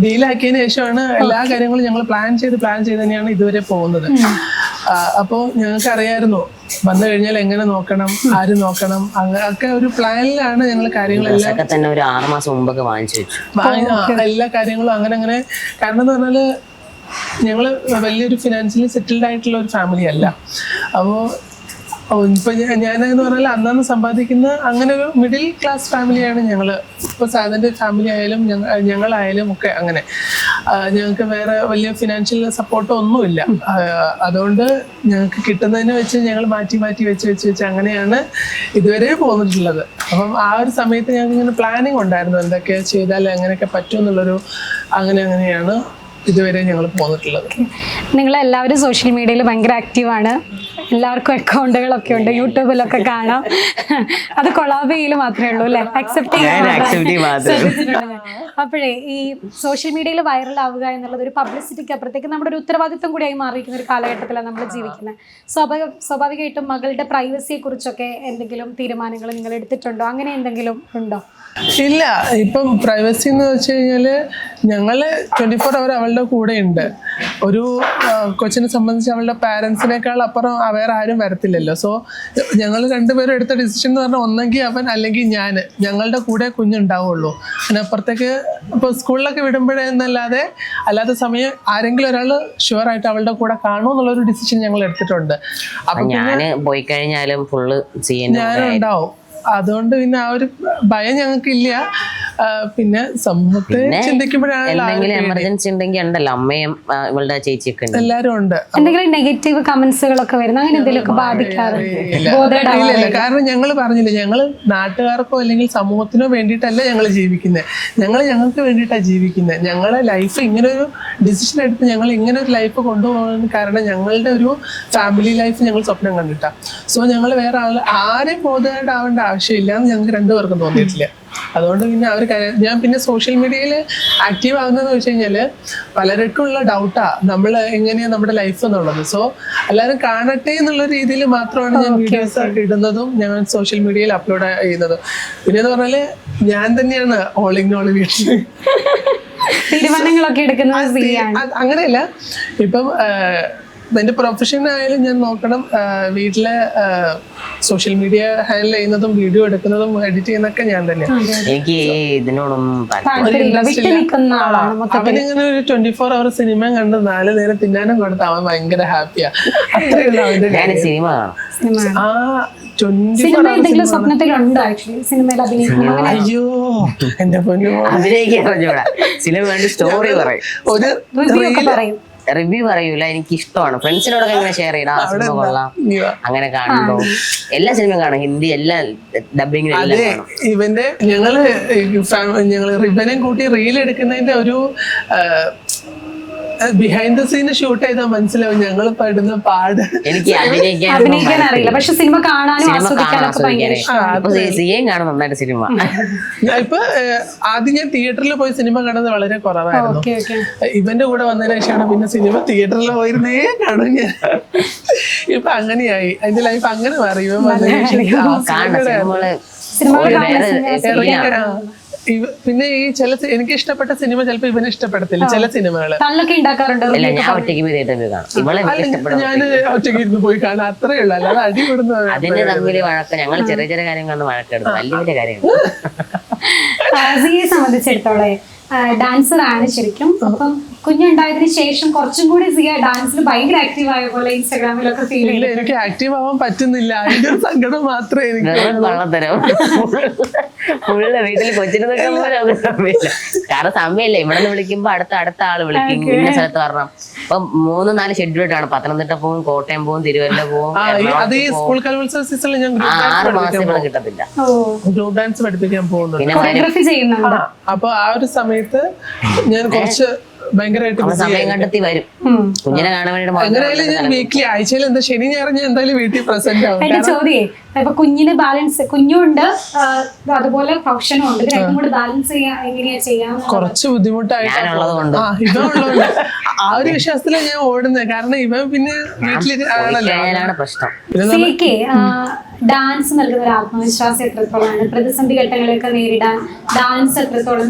ഡീലാക്കിയതിന് ശേഷമാണ് എല്ലാ കാര്യങ്ങളും ഞങ്ങൾ പ്ലാൻ ചെയ്ത് തന്നെയാണ് ഇതുവരെ പോകുന്നത്. അപ്പോൾ ഞങ്ങൾക്ക് അറിയായിരുന്നു വന്നു കഴിഞ്ഞാൽ എങ്ങനെ നോക്കണം, ആര് നോക്കണം, അങ്ങനെയൊക്കെ ഒരു പ്ലാനിലാണ് ഞങ്ങൾ കാര്യങ്ങളെല്ലാം തന്നെ ഒരു 6 മാസം മുമ്പൊക്കെ വാങ്ങിച്ചു വെച്ചു. എല്ലാ കാര്യങ്ങളും അങ്ങനെ. കാരണം എന്ന് പറഞ്ഞാല് ഞങ്ങള് വലിയൊരു ഫിനാൻഷ്യലി സെറ്റിൽഡ് ആയിട്ടുള്ള ഒരു ഫാമിലി അല്ല. അപ്പോൾ ഇപ്പൊ ഞാനെന്ന് പറഞ്ഞാൽ അന്നന്ന് സമ്പാദിക്കുന്ന അങ്ങനെ ഒരു മിഡിൽ ക്ലാസ് ഫാമിലിയാണ് ഞങ്ങള്. ഇപ്പൊ സാധന്റെ ഫാമിലി ആയാലും ഞങ്ങളായാലും ഒക്കെ അങ്ങനെ. ഞങ്ങൾക്ക് വേറെ വലിയ ഫിനാൻഷ്യൽ സപ്പോർട്ടോ ഒന്നുമില്ല. അതുകൊണ്ട് ഞങ്ങൾക്ക് കിട്ടുന്നതിനെ വെച്ച് ഞങ്ങൾ മാറ്റി വെച്ച് അങ്ങനെയാണ് ഇതുവരെ പോന്നിട്ടുള്ളത്. അപ്പം ആ ഒരു സമയത്ത് ഞങ്ങൾക്ക് ഇങ്ങനെ പ്ലാനിങ് ഉണ്ടായിരുന്നു, എന്തൊക്കെ ചെയ്താൽ എങ്ങനെയൊക്കെ പറ്റും എന്നുള്ളൊരു അങ്ങനെയാണ് ഇതുവരെ ഞങ്ങൾ പോന്നിട്ടുള്ളത്. നിങ്ങളെല്ലാവരും സോഷ്യൽ മീഡിയയിൽ ഭയങ്കര ആക്റ്റീവാണ്. എല്ലാവർക്കും അക്കൗണ്ടുകളൊക്കെ ഉണ്ട്, യൂട്യൂബിലൊക്കെ കാണാം. അത് കൊളാബ് ചെയ്യൽ മാത്രമേ ഉള്ളൂ അല്ലേ, അക്സെപ്റ്റ് അപ്പോഴേ ഈ സോഷ്യൽ മീഡിയയിൽ വൈറൽ ആവുക എന്നുള്ളത് ഒരു പബ്ലിസിറ്റിക്ക് അപ്പുറത്തേക്ക് നമ്മുടെ ഒരു ഉത്തരവാദിത്വം കൂടിയായി മാറിയിരിക്കുന്ന ഒരു കാലഘട്ടത്തിലാണ് നമ്മൾ ജീവിക്കുന്നത്. സ്വാഭാവികമായിട്ടും മകളുടെ പ്രൈവസിയെ കുറിച്ചൊക്കെ എന്തെങ്കിലും തീരുമാനങ്ങൾ നിങ്ങൾ എടുത്തിട്ടുണ്ടോ, അങ്ങനെ എന്തെങ്കിലും ഉണ്ടോ? ഇല്ല, ഇപ്പം പ്രൈവസി എന്ന് വെച്ച് കഴിഞ്ഞാല് ഞങ്ങള് 24 hour അവളുടെ കൂടെ ഉണ്ട്. ഒരു കൊച്ചിനെ സംബന്ധിച്ച് അവളുടെ പാരൻസിനേക്കാൾ അപ്പുറം വേറെ ആരും വരത്തില്ലല്ലോ. സോ ഞങ്ങൾ രണ്ടുപേരും എടുത്ത ഡിസിഷൻ എന്ന് പറഞ്ഞാൽ ഒന്നെങ്കിൽ അവൻ അല്ലെങ്കിൽ ഞാൻ, ഞങ്ങളുടെ കൂടെ കുഞ്ഞുണ്ടാവുള്ളൂ. അതിനപ്പുറത്തേക്ക് ഇപ്പോൾ സ്കൂളിലൊക്കെ വിടുമ്പോഴെന്നല്ലാതെ അല്ലാത്ത സമയം ആരെങ്കിലും ഒരാൾ ഷുവറായിട്ട് അവളുടെ കൂടെ കാണുമോ എന്നുള്ളൊരു ഡിസിഷൻ ഞങ്ങൾ എടുത്തിട്ടുണ്ട്. അപ്പൊ ഞാന് പോയി കഴിഞ്ഞാലും ഫുള്ള് ഞാനുണ്ടാവും. അതുകൊണ്ട് പിന്നെ ആ ഒരു ഭയം ഞങ്ങൾക്കില്ല. പിന്നെ സമൂഹത്തെ ചിന്തിക്കുമ്പോഴാണ് എന്തെങ്കിലും എമർജൻസി ഉണ്ടെങ്കിൽ ഉണ്ടല്ലോ അമ്മയും ഇവളുടെ ചേച്ചിയൊക്കെ ഉണ്ട്, എല്ലാരും ഉണ്ട്. എന്തെങ്കിലും നെഗറ്റീവ് കമന്റ്സുകളൊക്കെ വരുന്ന അങ്ങനെ എന്തെങ്കിലുമൊക്കെ ബാധിക്കാറില്ല? ഇല്ല, കാരണം ഞങ്ങൾ പറഞ്ഞില്ല, ഞങ്ങൾ നാട്ടുകാർക്കോ അല്ലെങ്കിൽ സമൂഹത്തിനോ വേണ്ടിയിട്ടല്ല ഞങ്ങൾ ജീവിക്കുന്നത്. ഞങ്ങൾക്ക് വേണ്ടിയിട്ടാണ് ജീവിക്കുന്നത്. ഞങ്ങളെ ലൈഫ് ഇങ്ങനെ ഒരു ഡിസിഷൻ എടുത്ത് ഞങ്ങൾ ഇങ്ങനെ ഒരു ലൈഫ് കൊണ്ടുപോകാൻ കാരണം ഞങ്ങളുടെ ഒരു ഫാമിലി ലൈഫ് ഞങ്ങൾ സ്വപ്നം കണ്ടിട്ടാണ്. സോ ഞങ്ങൾ വേറെ ആരെയും ബോധമായിട്ടാവേണ്ട ആവശ്യമില്ല എന്ന് ഞങ്ങൾക്ക് രണ്ടുപേർക്കും തോന്നിയിട്ടില്ല. അതുകൊണ്ട് പിന്നെ ഞാൻ പിന്നെ സോഷ്യൽ മീഡിയയിൽ ആക്റ്റീവ് ആകുന്നതെന്ന് വെച്ച് കഴിഞ്ഞാൽ പലർക്കും ഉള്ള ഡൗട്ടാ നമ്മൾ എങ്ങനെയാണ് നമ്മുടെ ലൈഫ് എന്നുള്ളത്. സോ എല്ലാവരും കാണട്ടെ എന്നുള്ള രീതിയിൽ മാത്രമാണ് ഞാൻ വീഡിയോസ് ഇടുന്നതും ഞാൻ സോഷ്യൽ മീഡിയയിൽ അപ്ലോഡ് ചെയ്യുന്നതും. പിന്നെ എന്ന് പറഞ്ഞാല് ഞാൻ തന്നെയാണ് ഓൾ ഇൻ ഓൾ വീട്ടിൽ തീരുമാനങ്ങളൊക്കെ എടുക്കുന്നത്. അങ്ങനെയല്ല, ഇപ്പം എൻ്റെ പ്രൊഫഷൻ ആയാലും ഞാൻ നോക്കണം, വീട്ടിലെ സോഷ്യൽ മീഡിയ ഹാൻഡിൽ ചെയ്യുന്നതും വീഡിയോ എടുക്കുന്നതും എഡിറ്റ് ചെയ്യുന്നതൊക്കെ ഞാൻ തന്നെയാണ്. എനിക്ക് ഇതിനോടൊന്നും അവനിങ്ങനെ ഒരു 24 hour സിനിമ കണ്ട് 4 നേരം തിന്നാനും കൊടുത്ത് അവൻ ഭയങ്കര ഹാപ്പിയാ. അത്രയുള്ള അവന്റെ സിനിമ ആ 24 hour. അയ്യോ എന്റെ പൊന്നു, അഭിനയിക്കാൻ സിനിമ വേണ്ടി സ്റ്റോറി പറയും, ഒരു റിവ്യൂ പറയൂല. എനിക്ക് ഇഷ്ടമാണ് ഫ്രണ്ട്സിനോടൊക്കെ ഇങ്ങനെ ഷെയർ ചെയ്യണം, ആ സിനിമ കൊള്ളാം അങ്ങനെ കാണുമ്പോ. എല്ലാ സിനിമയും കാണും, ഹിന്ദി എല്ലാ ഡബിങ്ങിനും എല്ലാം കാണും. ഇവന്റെ ഞങ്ങള് റിബനും കൂട്ടി റീൽ എടുക്കുന്നതിന്റെ ഒരു ബിഹൈൻഡ് ദ സീൻ ഷൂട്ട് ചെയ്താൽ മനസ്സിലാവും ഞങ്ങൾ പെടുന്ന പാട്. എനിക്ക് അഭിനയിക്കാൻ അറിയില്ല, പക്ഷെ സിനിമ കാണാനും കാണും നന്നായിട്ട് സിനിമ. ഇപ്പൊ ആദ്യം ഞാൻ തിയേറ്ററിൽ പോയി സിനിമ കാണുന്നത് വളരെ കുറവായിരുന്നു. ഇവന്റെ കൂടെ വന്നതിന് ശേഷമാണ് പിന്നെ സിനിമ തിയേറ്ററിൽ പോയിരുന്നേ കാണും ഞാൻ. ഇപ്പൊ അങ്ങനെയായി, അതിന്റെ ലൈഫ് അങ്ങനെ മാറി. ഇവൻ വന്നതിന് ശേഷം പിന്നെ ഈ ചില എനിക്ക് ഇഷ്ടപ്പെട്ട സിനിമ ചിലപ്പോ ഇവന് ഇഷ്ടപ്പെടത്തില്ല. ചില സിനിമകള് ഞാൻ ഒറ്റയ്ക്ക് ഇരുന്ന് പോയി കാണാൻ അത്രേ ഉള്ളു, അല്ലാതെ അടിപെടുന്നത് അതിന്റെ തമ്മിൽ വഴക്കം. ഞങ്ങൾ ചെറിയ ചെറിയ കാര്യങ്ങളൊന്നും വഴക്കെടുക്കും, വലിയ വലിയ കാര്യങ്ങൾ. സംബന്ധിച്ചിടത്തോളം ഡാൻസർ ആണ് ശരിക്കും. അപ്പം കുഞ്ഞുണ്ടായതിനു ശേഷം കുറച്ചും കൂടി സിയ ഡാൻസിൽ ഭയങ്കര ആക്റ്റീവ് ആയ പോലെ ഇൻസ്റ്റാഗ്രാമിലൊക്കെ ഫീൽ ചെയ്തു. എനിക്ക് ആക്റ്റീവ് ആവാൻ പറ്റുന്നില്ല, അതിന്റെ ഒരു സങ്കടം മാത്രമേ എനിക്ക്. വീട്ടിൽ കൊച്ചിനൊക്കെ കാരണം സമയമില്ല. ഇവിടെ നിന്ന് വിളിക്കുമ്പോ അടുത്ത ആള് വിളിക്കും, ഇന്ന സ്ഥലത്ത് വരണം. ഇപ്പൊ 3-4 ഷെഡ്യൂൾട്ടാണ്. പത്തനംതിട്ട പോവും, കോട്ടയം പോവും, തിരുവല്ല പോവും. 6 മാസം ഇവിടെ കിട്ടത്തില്ല. ഗ്രൂപ്പ് ഡാൻസ് പഠിപ്പിക്കാൻ പോകുന്നുണ്ട്. കൊറിയോഗ്രാഫി ചെയ്യുന്നുണ്ട്. അപ്പൊ ആ ഒരു സമയത്ത് ഞാൻ കുറച്ച് ഭയങ്കരമായിട്ട് സമയം കണ്ടെത്തി വരും കുഞ്ഞിനെ കാണാൻ വേണ്ടി. എങ്ങനെയായാലും ഞാൻ വീക്കിലി ആഴ്ചയിൽ എന്താ ശനി ഞായർ ഞാൻ എന്തായാലും വീട്ടിൽ പ്രസന്റ് ആവും. എന്റെ ചോദ്യേ, ഇപ്പൊ കുഞ്ഞിന് ബാലൻസ്, കുഞ്ഞുണ്ട് അതുപോലെ ഫംഗ്ഷനും ഉണ്ട്, രണ്ടും കൂടെ ബാലൻസ് ചെയ്യാൻ എങ്ങനെയാ ചെയ്യാൻ കുറച്ച് ബുദ്ധിമുട്ടായിട്ടുള്ളത് കൊണ്ട് ആ ഒരു വിശ്വാസത്തിലാണ് ഞാൻ ഓടുന്നത്. കാരണം ഇവൻ പിന്നെ വീട്ടിലിരിക്കാണല്ലോ പ്രശ്നം. ഡാൻസ് നൽകുന്ന ഒരു ആത്മവിശ്വാസം എത്രത്തോളമാണ്? പ്രതിസന്ധി ഘട്ടങ്ങളൊക്കെ നേരിടാൻ ഡാൻസ് എത്രത്തോളം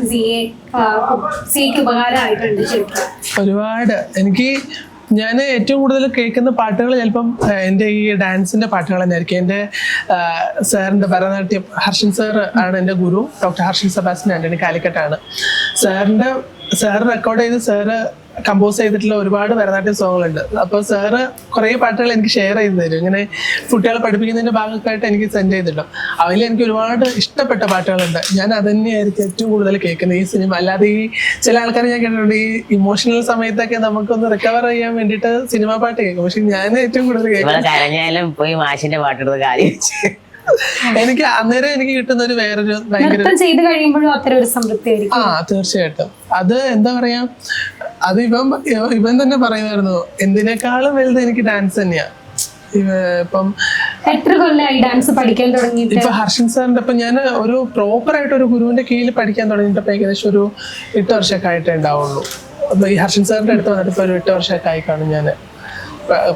സിക്ക് ഉപകാരമായിട്ടുണ്ട് ശരിക്കും? ഒരുപാട്. ഞാൻ ഏറ്റവും കൂടുതൽ കേൾക്കുന്ന പാട്ടുകൾ ചിലപ്പം എൻ്റെ ഈ ഡാൻസിന്റെ പാട്ടുകൾ തന്നെയായിരിക്കും. എൻ്റെ സാറിൻ്റെ ഭരതനാട്യം, ഹർഷൻ സാർ ആണ് എൻ്റെ ഗുരു. ഡോക്ടർ ഹർഷൻ സെബാസ്റ്റ്യൻ ആന്റണി, കാലിക്കറ്റാണ്. സാർ റെക്കോർഡ് ചെയ്ത് സാറ് കമ്പോസ് ചെയ്തിട്ടുള്ള ഒരുപാട് ഭരതനാട്യം സോങ്ങുകളുണ്ട്. അപ്പോൾ സാറ് കുറേ പാട്ടുകൾ എനിക്ക് ഷെയർ ചെയ്ത് തരും. ഇങ്ങനെ കുട്ടികളെ പഠിപ്പിക്കുന്നതിൻ്റെ ഭാഗമായിട്ട് എനിക്ക് സെൻഡ് ചെയ്തിട്ടുണ്ടോ. അതിൽ എനിക്ക് ഒരുപാട് ഇഷ്ടപ്പെട്ട പാട്ടുകളുണ്ട്. ഞാൻ അത് തന്നെയായിരിക്കും ഏറ്റവും കൂടുതൽ കേൾക്കുന്നത് ഈ സിനിമ. അല്ലാതെ ഈ ചില ആൾക്കാർ ഞാൻ കേട്ടിട്ടുണ്ട്, ഈ ഇമോഷണൽ സമയത്തൊക്കെ നമുക്കൊന്ന് റിക്കവർ ചെയ്യാൻ വേണ്ടിയിട്ട് സിനിമ പാട്ട് കേൾക്കും. പക്ഷെ ഞാൻ ഏറ്റവും കൂടുതൽ കേൾക്കുന്നത് പോയി മാഷിന്റെ പാട്ടെടുത്ത കാര്യം എനിക്ക് അന്നേരം എനിക്ക് കിട്ടുന്ന ഒരു വേറൊരു തീർച്ചയായിട്ടും. അത് എന്താ പറയാ, അത് ഇവൻ തന്നെ പറയുമായിരുന്നു, എന്തിനേക്കാളും വലുത് എനിക്ക് ഡാൻസ് തന്നെയാ. ഇപ്പം എത്ര കൊല്ലമായി ഡാൻസ് പഠിക്കാൻ തുടങ്ങിയിട്ട്? ഇപ്പൊ ഹർഷൻ സാറിന്റെ ഇപ്പൊ ഞാൻ ഒരു പ്രോപ്പർ ആയിട്ട് ഒരു ഗുരുവിന്റെ കീഴിൽ പഠിക്കാൻ തുടങ്ങിയിട്ട് ഏകദേശം ഒരു 8 വർഷമൊക്കെ ആയിട്ടേ ഉണ്ടാവുള്ളൂ. അപ്പൊ ഈ ഹർഷൻ സാറിന്റെ അടുത്ത് വന്നിട്ട് ഇപ്പൊ ഒരു 8 വർഷമൊക്കെ ആയിക്കാണ് ഞാൻ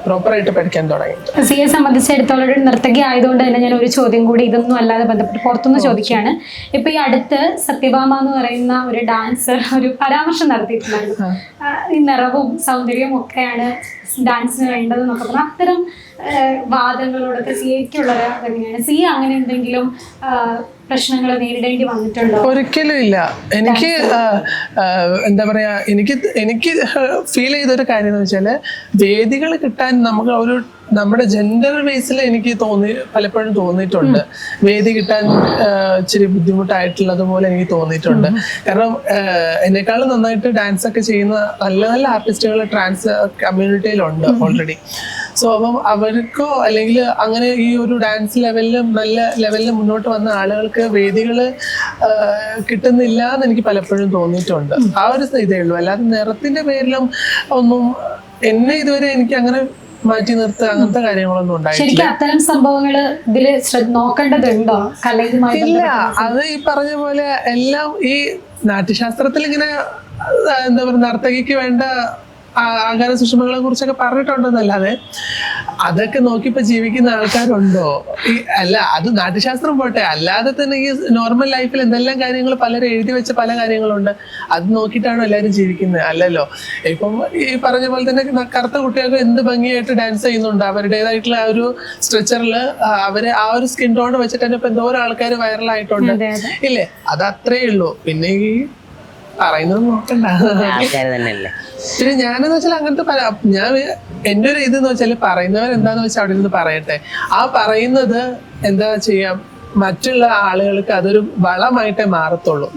പ്രോപ്പറായിട്ട് പഠിക്കാൻ തുടങ്ങിയിട്ട്. സിയെ സംബന്ധിച്ചിടത്തോളം ഒരു നർത്തകി ആയതുകൊണ്ട് തന്നെ ഞാൻ ഒരു ചോദ്യം കൂടി ഇതൊന്നും അല്ലാതെ ബന്ധപ്പെട്ട് പുറത്തുനിന്ന് ചോദിക്കുകയാണ്. ഇപ്പൊ ഈ അടുത്ത് സത്യഭാമ എന്ന് പറയുന്ന ഒരു ഡാൻസർ ഒരു പരാമർശം നടത്തിയിട്ടുണ്ടായിരുന്നു. ഈ നിറവും സൗന്ദര്യവും ഒക്കെയാണ് ഡാൻസിന് വേണ്ടതെന്നൊക്കെ പറഞ്ഞാൽ അത്തരം വാദങ്ങളോടൊക്കെ സിയയ്ക്കുള്ളത് എങ്ങനെയാണ്? സിയ അങ്ങനെ എന്തെങ്കിലും പ്രശ്നങ്ങൾ നേരിടേണ്ടി വന്നിട്ടുണ്ടോ? ഒരിക്കലും ഇല്ല. എനിക്ക് എന്താ പറയാ, എനിക്ക് ഫീൽ ചെയ്തൊരു കാര്യം എന്ന് വെച്ചാല് വേദികൾ കിട്ടാൻ നമുക്ക് ഒരു നമ്മുടെ ജെൻഡർ ബേസിൽ എനിക്ക് പലപ്പോഴും തോന്നിയിട്ടുണ്ട് വേദി കിട്ടാൻ ഇച്ചിരി ബുദ്ധിമുട്ടായിട്ടുള്ളത് പോലെ എനിക്ക് തോന്നിയിട്ടുണ്ട്. കാരണം എന്നെക്കാളും നന്നായിട്ട് ഡാൻസ് ഒക്കെ ചെയ്യുന്ന നല്ല നല്ല ആർട്ടിസ്റ്റുകൾ ട്രാൻസ് കമ്മ്യൂണിറ്റിയിലുണ്ട് ഓൾറെഡി. സോ അപ്പം അവർക്കോ അല്ലെങ്കിൽ അങ്ങനെ ഈ ഒരു ഡാൻസ് ലെവലിലും നല്ല ലെവലിൽ മുന്നോട്ട് വന്ന ആളുകൾക്ക് വേദികൾ കിട്ടുന്നില്ല എന്ന് എനിക്ക് പലപ്പോഴും തോന്നിയിട്ടുണ്ട്. ആ ഒരു ഇതേ ഉള്ളൂ. അല്ലാതെ നിറത്തിന്റെ പേരിലും ഒന്നും എന്നെ ഇതുവരെ എനിക്ക് അങ്ങനെ മാറ്റി നിർത്തുക അങ്ങനത്തെ കാര്യങ്ങളൊന്നും ഉണ്ടായിട്ടില്ല. അത്തരം സംഭവങ്ങള് ഇതില് നോക്കേണ്ടതുണ്ടോ? ഇല്ല, അത് ഈ പറഞ്ഞ പോലെ എല്ലാം ഈ നാട്യശാസ്ത്രത്തിൽ ഇങ്ങനെ എന്താ പറയുക നർത്തകിക്ക് വേണ്ട ആകാര സുഷമകളെ കുറിച്ചൊക്കെ പറഞ്ഞിട്ടുണ്ടെന്നല്ലാതെ അതൊക്കെ നോക്കിപ്പോ ജീവിക്കുന്ന ആൾക്കാരുണ്ടോ? അല്ല, അത് നാട്യശാസ്ത്രം പോട്ടെ, അല്ലാതെ തന്നെ ഈ നോർമൽ ലൈഫിൽ എന്തെല്ലാം കാര്യങ്ങൾ പലരും എഴുതി വെച്ച പല കാര്യങ്ങളുണ്ട്. അത് നോക്കിയിട്ടാണോ എല്ലാവരും ജീവിക്കുന്നത്? അല്ലല്ലോ. ഇപ്പം ഈ പറഞ്ഞ പോലെ തന്നെ കറുത്ത കുട്ടികൾക്ക് എന്ത് ഭംഗിയായിട്ട് ഡാൻസ് ചെയ്യുന്നുണ്ട്. അവരുടേതായിട്ടുള്ള ആ ഒരു സ്ട്രെച്ചറിൽ അവര് ആ ഒരു സ്കിൻ ടോൺ വെച്ചിട്ട് തന്നെ ഇപ്പൊ എന്തോരം ആൾക്കാർ വൈറലായിട്ടുണ്ട് ഇല്ലേ? അത് അത്രേ ഉള്ളൂ. പിന്നെ ഈ പറയുന്നത് നോക്കണ്ട. പിന്നെ ഞാനെന്ന് വെച്ചാൽ അങ്ങനത്തെ ഞാൻ എൻ്റെ ഒരു ഇതെന്ന് വെച്ചാൽ പറയുന്നവർ എന്താന്ന് വെച്ചാൽ അവിടെ നിന്ന് പറയട്ടെ. ആ പറയുന്നത് എന്താ ചെയ്യാം, മറ്റുള്ള ആളുകൾക്ക് അതൊരു വളമായിട്ടേ മാറത്തുള്ളൂ.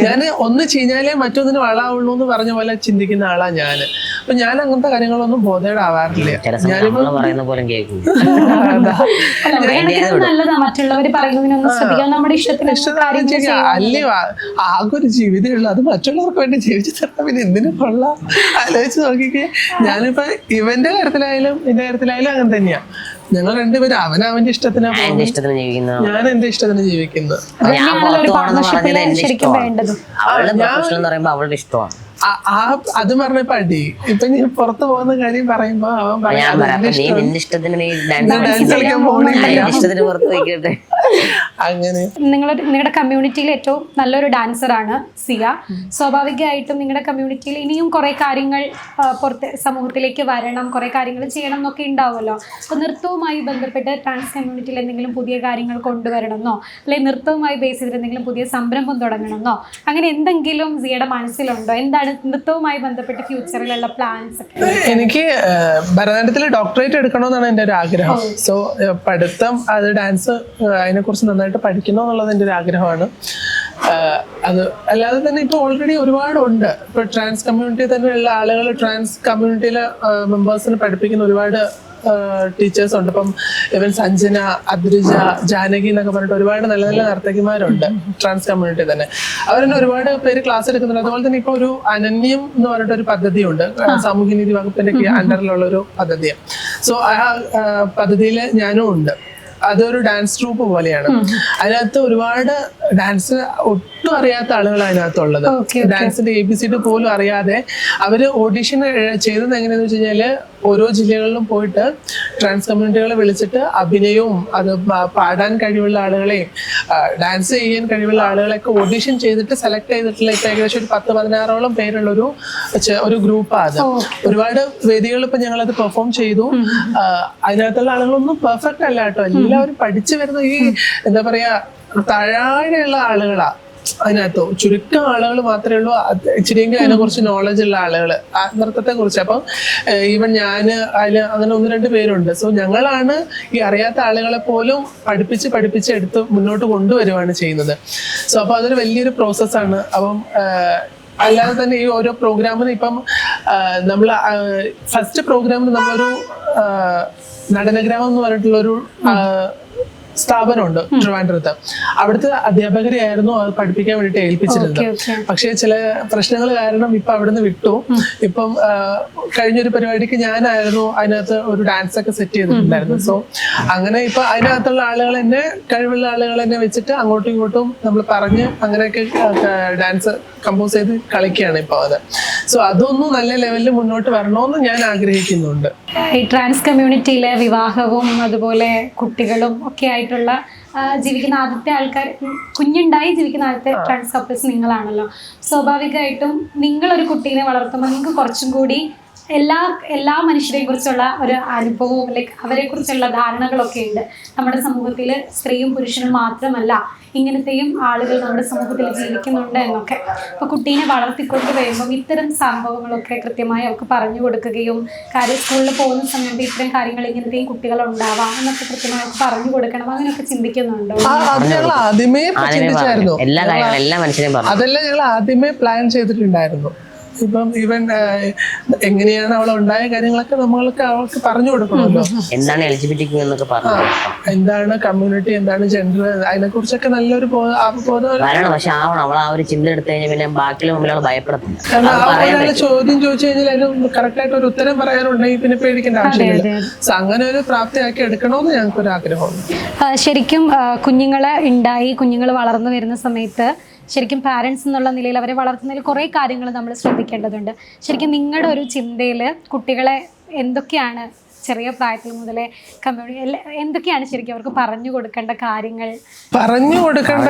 ഞാൻ ഒന്ന് ചെയ്താലേ മറ്റൊന്നിന് വളമാവുള്ളൂ എന്ന് പറഞ്ഞ പോലെ ചിന്തിക്കുന്ന ആളാ ഞാന്. അപ്പൊ ഞാൻ അങ്ങനത്തെ കാര്യങ്ങളൊന്നും ബോധേടാവാറില്ല. അല്ലേ ആകെ ഒരു ജീവിതമേ ഉള്ളൂ, അത് മറ്റുള്ളവർക്ക് വേണ്ടി ജീവിച്ചു തരണം. പിന്നെ എന്തിനു കൊള്ളാം ആലോചിച്ച് നോക്കിക്കേ. ഞാനിപ്പോ ഇവന്റെ കാര്യത്തിലായാലും എന്റെ കാര്യത്തിലായാലും അങ്ങനെ തന്നെയാ. ഞങ്ങൾ രണ്ടുപേരും അവന്റെ ഇഷ്ടത്തിനാണ്, ഞാൻ എന്റെ ഇഷ്ടത്തിന് ജീവിക്കുന്നത്. അത് പറഞ്ഞപ്പോ അടി. ഇപ്പൊ നീ പുറത്തു പോകുന്ന കാര്യം പറയുമ്പോ അവൻ അങ്ങനെ. നിങ്ങളുടെ കമ്മ്യൂണിറ്റിയിൽ ഏറ്റവും നല്ലൊരു ഡാൻസറാണ് സിയ. സ്വാഭാവികമായിട്ടും നിങ്ങളുടെ കമ്മ്യൂണിറ്റിയിൽ ഇനിയും കുറെ കാര്യങ്ങൾ പുറത്തെ സമൂഹത്തിലേക്ക് വരണം, കുറെ കാര്യങ്ങൾ ചെയ്യണം എന്നൊക്കെ ഉണ്ടാവുമല്ലോ. അപ്പൊ നൃത്തവുമായി ബന്ധപ്പെട്ട് ട്രാൻസ് കമ്മ്യൂണിറ്റിയിൽ എന്തെങ്കിലും പുതിയ കാര്യങ്ങൾ കൊണ്ടുവരണമെന്നോ അല്ലെങ്കിൽ നൃത്തവുമായി ബേസ് ചെയ്തിട്ട് എന്തെങ്കിലും പുതിയ സംരംഭം തുടങ്ങണമെന്നോ അങ്ങനെ എന്തെങ്കിലും സിയയുടെ മനസ്സിലുണ്ടോ? എന്താണ് നൃത്തവുമായി ബന്ധപ്പെട്ട് ഫ്യൂച്ചറിലുള്ള പ്ലാൻസ്? എനിക്ക് ഭരതനാട്യത്തിൽ ഡോക്ടറേറ്റ് എടുക്കണമെന്നാണ് എൻ്റെ ഒരു ആഗ്രഹം. സോ പഠിത്തം, അത് ഡാൻസ് അതിനെക്കുറിച്ച് നന്നായിട്ട് പഠിക്കണം എന്നുള്ളത് എൻ്റെ ഒരു ആഗ്രഹമാണ്. അത് അല്ലാതെ തന്നെ ഇപ്പോൾ ഓൾറെഡി ഒരുപാടുണ്ട്. ഇപ്പോൾ ട്രാൻസ് കമ്മ്യൂണിറ്റി തന്നെയുള്ള ആളുകൾ, ട്രാൻസ് കമ്മ്യൂണിറ്റിയിലെ മെമ്പേഴ്സിന് പഠിപ്പിക്കുന്ന ഒരുപാട് ടീച്ചേഴ്സ് ഉണ്ട്. ഇപ്പം ഇവൻ സഞ്ജന, അദ്രിജ, ജാനകി എന്നൊക്കെ പറഞ്ഞിട്ട് ഒരുപാട് നല്ല നല്ല നർത്തകിമാരുണ്ട് ട്രാൻസ് കമ്മ്യൂണിറ്റി തന്നെ. അവരെന്നെ ഒരുപാട് പേര് ക്ലാസ് എടുക്കുന്നുണ്ട്. അതുപോലെ തന്നെ ഇപ്പൊ ഒരു അനന്യം എന്ന് പറഞ്ഞിട്ട് ഒരു പദ്ധതിയുണ്ട്, സാമൂഹ്യനീതി വകുപ്പിന്റെ അണ്ടറിലുള്ള ഒരു പദ്ധതിയാണ്. സോ ആ പദ്ധതിയിൽ ഞാനും ഉണ്ട്. അതൊരു ഡാൻസ് ട്രൂപ്പ് പോലെയാണ്. അതിനകത്ത് ഒരുപാട് ഡാൻസ് ഒട്ടും അറിയാത്ത ആളുകൾ അതിനകത്തുള്ളത്. ഡാൻസിന്റെ ABCD പോലും അറിയാതെ അവര് ഓഡിഷൻ ചെയ്തത് എങ്ങനെയാന്ന് വെച്ച് കഴിഞ്ഞാല് ഓരോ ജില്ലകളിലും പോയിട്ട് ട്രാൻസ് കമ്മ്യൂണിറ്റികളെ വിളിച്ചിട്ട് അഭിനയവും അത് പാടാൻ കഴിവുള്ള ആളുകളെയും ഡാൻസ് ചെയ്യാൻ കഴിവുള്ള ആളുകളെയൊക്കെ ഓഡിഷൻ ചെയ്തിട്ട് സെലക്ട് ചെയ്തിട്ടുള്ള ഇപ്പൊ ഏകദേശം ഒരു 10-16ഓളം പേരുള്ള ഒരു ഗ്രൂപ്പാണ് അത്. ഒരുപാട് വേദികൾ ഇപ്പൊ ഞങ്ങളത് പെർഫോം ചെയ്തു. അതിനകത്തുള്ള ആളുകളൊന്നും പെർഫെക്റ്റ് അല്ല കേട്ടോ. എല്ലാവരും പഠിച്ചു വരുന്ന ഈ എന്താ പറയാ താഴെയുള്ള ആളുകളാ. അതിനകത്ത് ചുരുക്കം ആളുകൾ മാത്രമേ ഉള്ളൂ ഇച്ചിരിയെങ്കിലും അതിനെ കുറിച്ച് നോളജ് ഉള്ള ആളുകൾ നൃത്തത്തെ കുറിച്ച്. അപ്പം ഈവൻ ഞാന് അതിൽ അങ്ങനെ 1-2 പേരുണ്ട്. സോ ഞങ്ങളാണ് ഈ അറിയാത്ത ആളുകളെ പോലും പഠിപ്പിച്ച് എടുത്ത് മുന്നോട്ട് കൊണ്ടുവരുവാണ് ചെയ്യുന്നത്. സോ അപ്പൊ അതൊരു വലിയൊരു പ്രോസസ്സാണ്. അപ്പം അല്ലാതെ തന്നെ ഈ ഓരോ പ്രോഗ്രാമിന് ഇപ്പം നമ്മൾ ഫസ്റ്റ് പ്രോഗ്രാമിന് നമ്മളൊരു നടനഗ്രാമം എന്ന് പറഞ്ഞിട്ടുള്ളൊരു സ്ഥാപനമുണ്ട് ട്രിവാൻഡ്രത്ത്. അവിടുത്തെ അധ്യാപകരെയായിരുന്നു അത് പഠിപ്പിക്കാൻ വേണ്ടിയിട്ട് ഏൽപ്പിച്ചിരുന്നത്. പക്ഷേ ചില പ്രശ്നങ്ങൾ കാരണം ഇപ്പൊ അവിടുന്ന് വിട്ടു. ഇപ്പം കഴിഞ്ഞൊരു പരിപാടിക്ക് ഞാനായിരുന്നു അതിനകത്ത് ഒരു ഡാൻസ് ഒക്കെ സെറ്റ് ചെയ്തിട്ടുണ്ടായിരുന്നു. സോ അങ്ങനെ ഇപ്പൊ അതിനകത്തുള്ള ആളുകൾ തന്നെ, കഴിവുള്ള ആളുകൾ തന്നെ വെച്ചിട്ട് അങ്ങോട്ടും ഇങ്ങോട്ടും നമ്മൾ പറഞ്ഞ് അങ്ങനെയൊക്കെ ഡാൻസ് കമ്പോസ് ചെയ്ത് കളിക്കുകയാണ് ഇപ്പൊ അത്. സോ അതൊന്നും നല്ല ലെവലിൽ മുന്നോട്ട് വരണമെന്ന് ഞാൻ ആഗ്രഹിക്കുന്നുണ്ട്. ഈ ട്രാൻസ് കമ്മ്യൂണിറ്റിയിലെ വിവാഹവും അതുപോലെ കുട്ടികളും ഒക്കെ ആയിട്ടുള്ള ജീവിക്കുന്ന ആദ്യത്തെ ആൾക്കാർ, കുഞ്ഞുണ്ടായി ജീവിക്കുന്ന ആദ്യത്തെ ട്രാൻസ് കപ്പിൾസ് നിങ്ങളാണല്ലോ. സ്വാഭാവികമായിട്ടും നിങ്ങളൊരു കുട്ടീനെ വളർത്തുമ്പോൾ നിങ്ങൾക്ക് കുറച്ചും കൂടി എല്ലാ മനുഷ്യരെയും കുറിച്ചുള്ള ഒരു അനുഭവവും അവരെ കുറിച്ചുള്ള ധാരണകളൊക്കെ ഉണ്ട്. നമ്മുടെ സമൂഹത്തിൽ സ്ത്രീയും പുരുഷനും മാത്രമല്ല ഇങ്ങനത്തെയും ആളുകൾ നമ്മുടെ സമൂഹത്തിൽ ജീവിക്കുന്നുണ്ട് എന്നൊക്കെ. അപ്പോൾ കുട്ടീനെ വളർത്തിക്കൊണ്ട് വരുമ്പം ഇത്തരം സംഭവങ്ങളൊക്കെ കൃത്യമായി അവർക്ക് പറഞ്ഞു കൊടുക്കുകയും സ്കൂളിൽ പോകുന്ന സമയത്ത് ഇത്തരം കാര്യങ്ങൾ ഇങ്ങനത്തെയും കുട്ടികളുണ്ടാവാം എന്നൊക്കെ കൃത്യമായി അവർക്ക് പറഞ്ഞു കൊടുക്കണം, അങ്ങനെയൊക്കെ ചിന്തിക്കുന്നുണ്ടോ? അതെല്ലാം ഞങ്ങൾ ആദ്യമേ പ്ലാൻ ചെയ്തിട്ടുണ്ടായിരുന്നു. ഇപ്പം ഈവൻ എങ്ങനെയാണ് അവൾ ഉണ്ടായ കാര്യങ്ങളൊക്കെ നമ്മൾക്ക് അവൾക്ക് പറഞ്ഞു കൊടുക്കണമല്ലോ. എന്താണ് LGBTQ എന്നൊക്കെ പറഞ്ഞു, എന്താണ് കമ്മ്യൂണിറ്റി, എന്താണ് ജെൻഡർ, അതിനെ കുറിച്ചൊക്കെ നല്ലൊരു പക്ഷെ അവൾ ആ ഒരു ചിന്ത എടുത്തു കഴിഞ്ഞാൽ പിന്നെ ബാക്കിയുള്ള മുമ്പിൽ അവൾ ഭയപ്പെടത്തില്ല. കാരണം ഒരാളെ ചോദ്യം ചോദിച്ചു കഴിഞ്ഞാൽ അതിന് കറക്റ്റായിട്ട് ഒരു ഉത്തരം പറയാനുണ്ടെങ്കിൽ പിന്നെ പേടിക്കേണ്ട ആവശ്യമില്ല. അങ്ങനെ ഒരു പ്രാപ്തിയാക്കി എടുക്കണമെന്ന് ഞങ്ങൾക്കൊരു ആഗ്രഹമുണ്ട്. ശരിക്കും കുഞ്ഞുങ്ങളെ ഉണ്ടായി കുഞ്ഞുങ്ങൾ വളർന്നു വരുന്ന സമയത്ത് ശരിക്കും പാരൻസ് എന്നുള്ള നിലയിൽ അവരെ വളർത്തുന്നതിൽ കുറേ കാര്യങ്ങൾ നമ്മൾ ശ്രദ്ധിക്കേണ്ടതുണ്ട്. ശരിക്കും നിങ്ങളുടെ ഒരു ചിന്തയിൽ കുട്ടികളെ എന്തൊക്കെയാണ് ചെറിയ പ്രായത്തിൽ മുതലേ എന്തൊക്കെയാണ് ശരിക്കും അവർക്ക് പറഞ്ഞു കൊടുക്കേണ്ട കാര്യങ്ങൾ? പറഞ്ഞു കൊടുക്കേണ്ട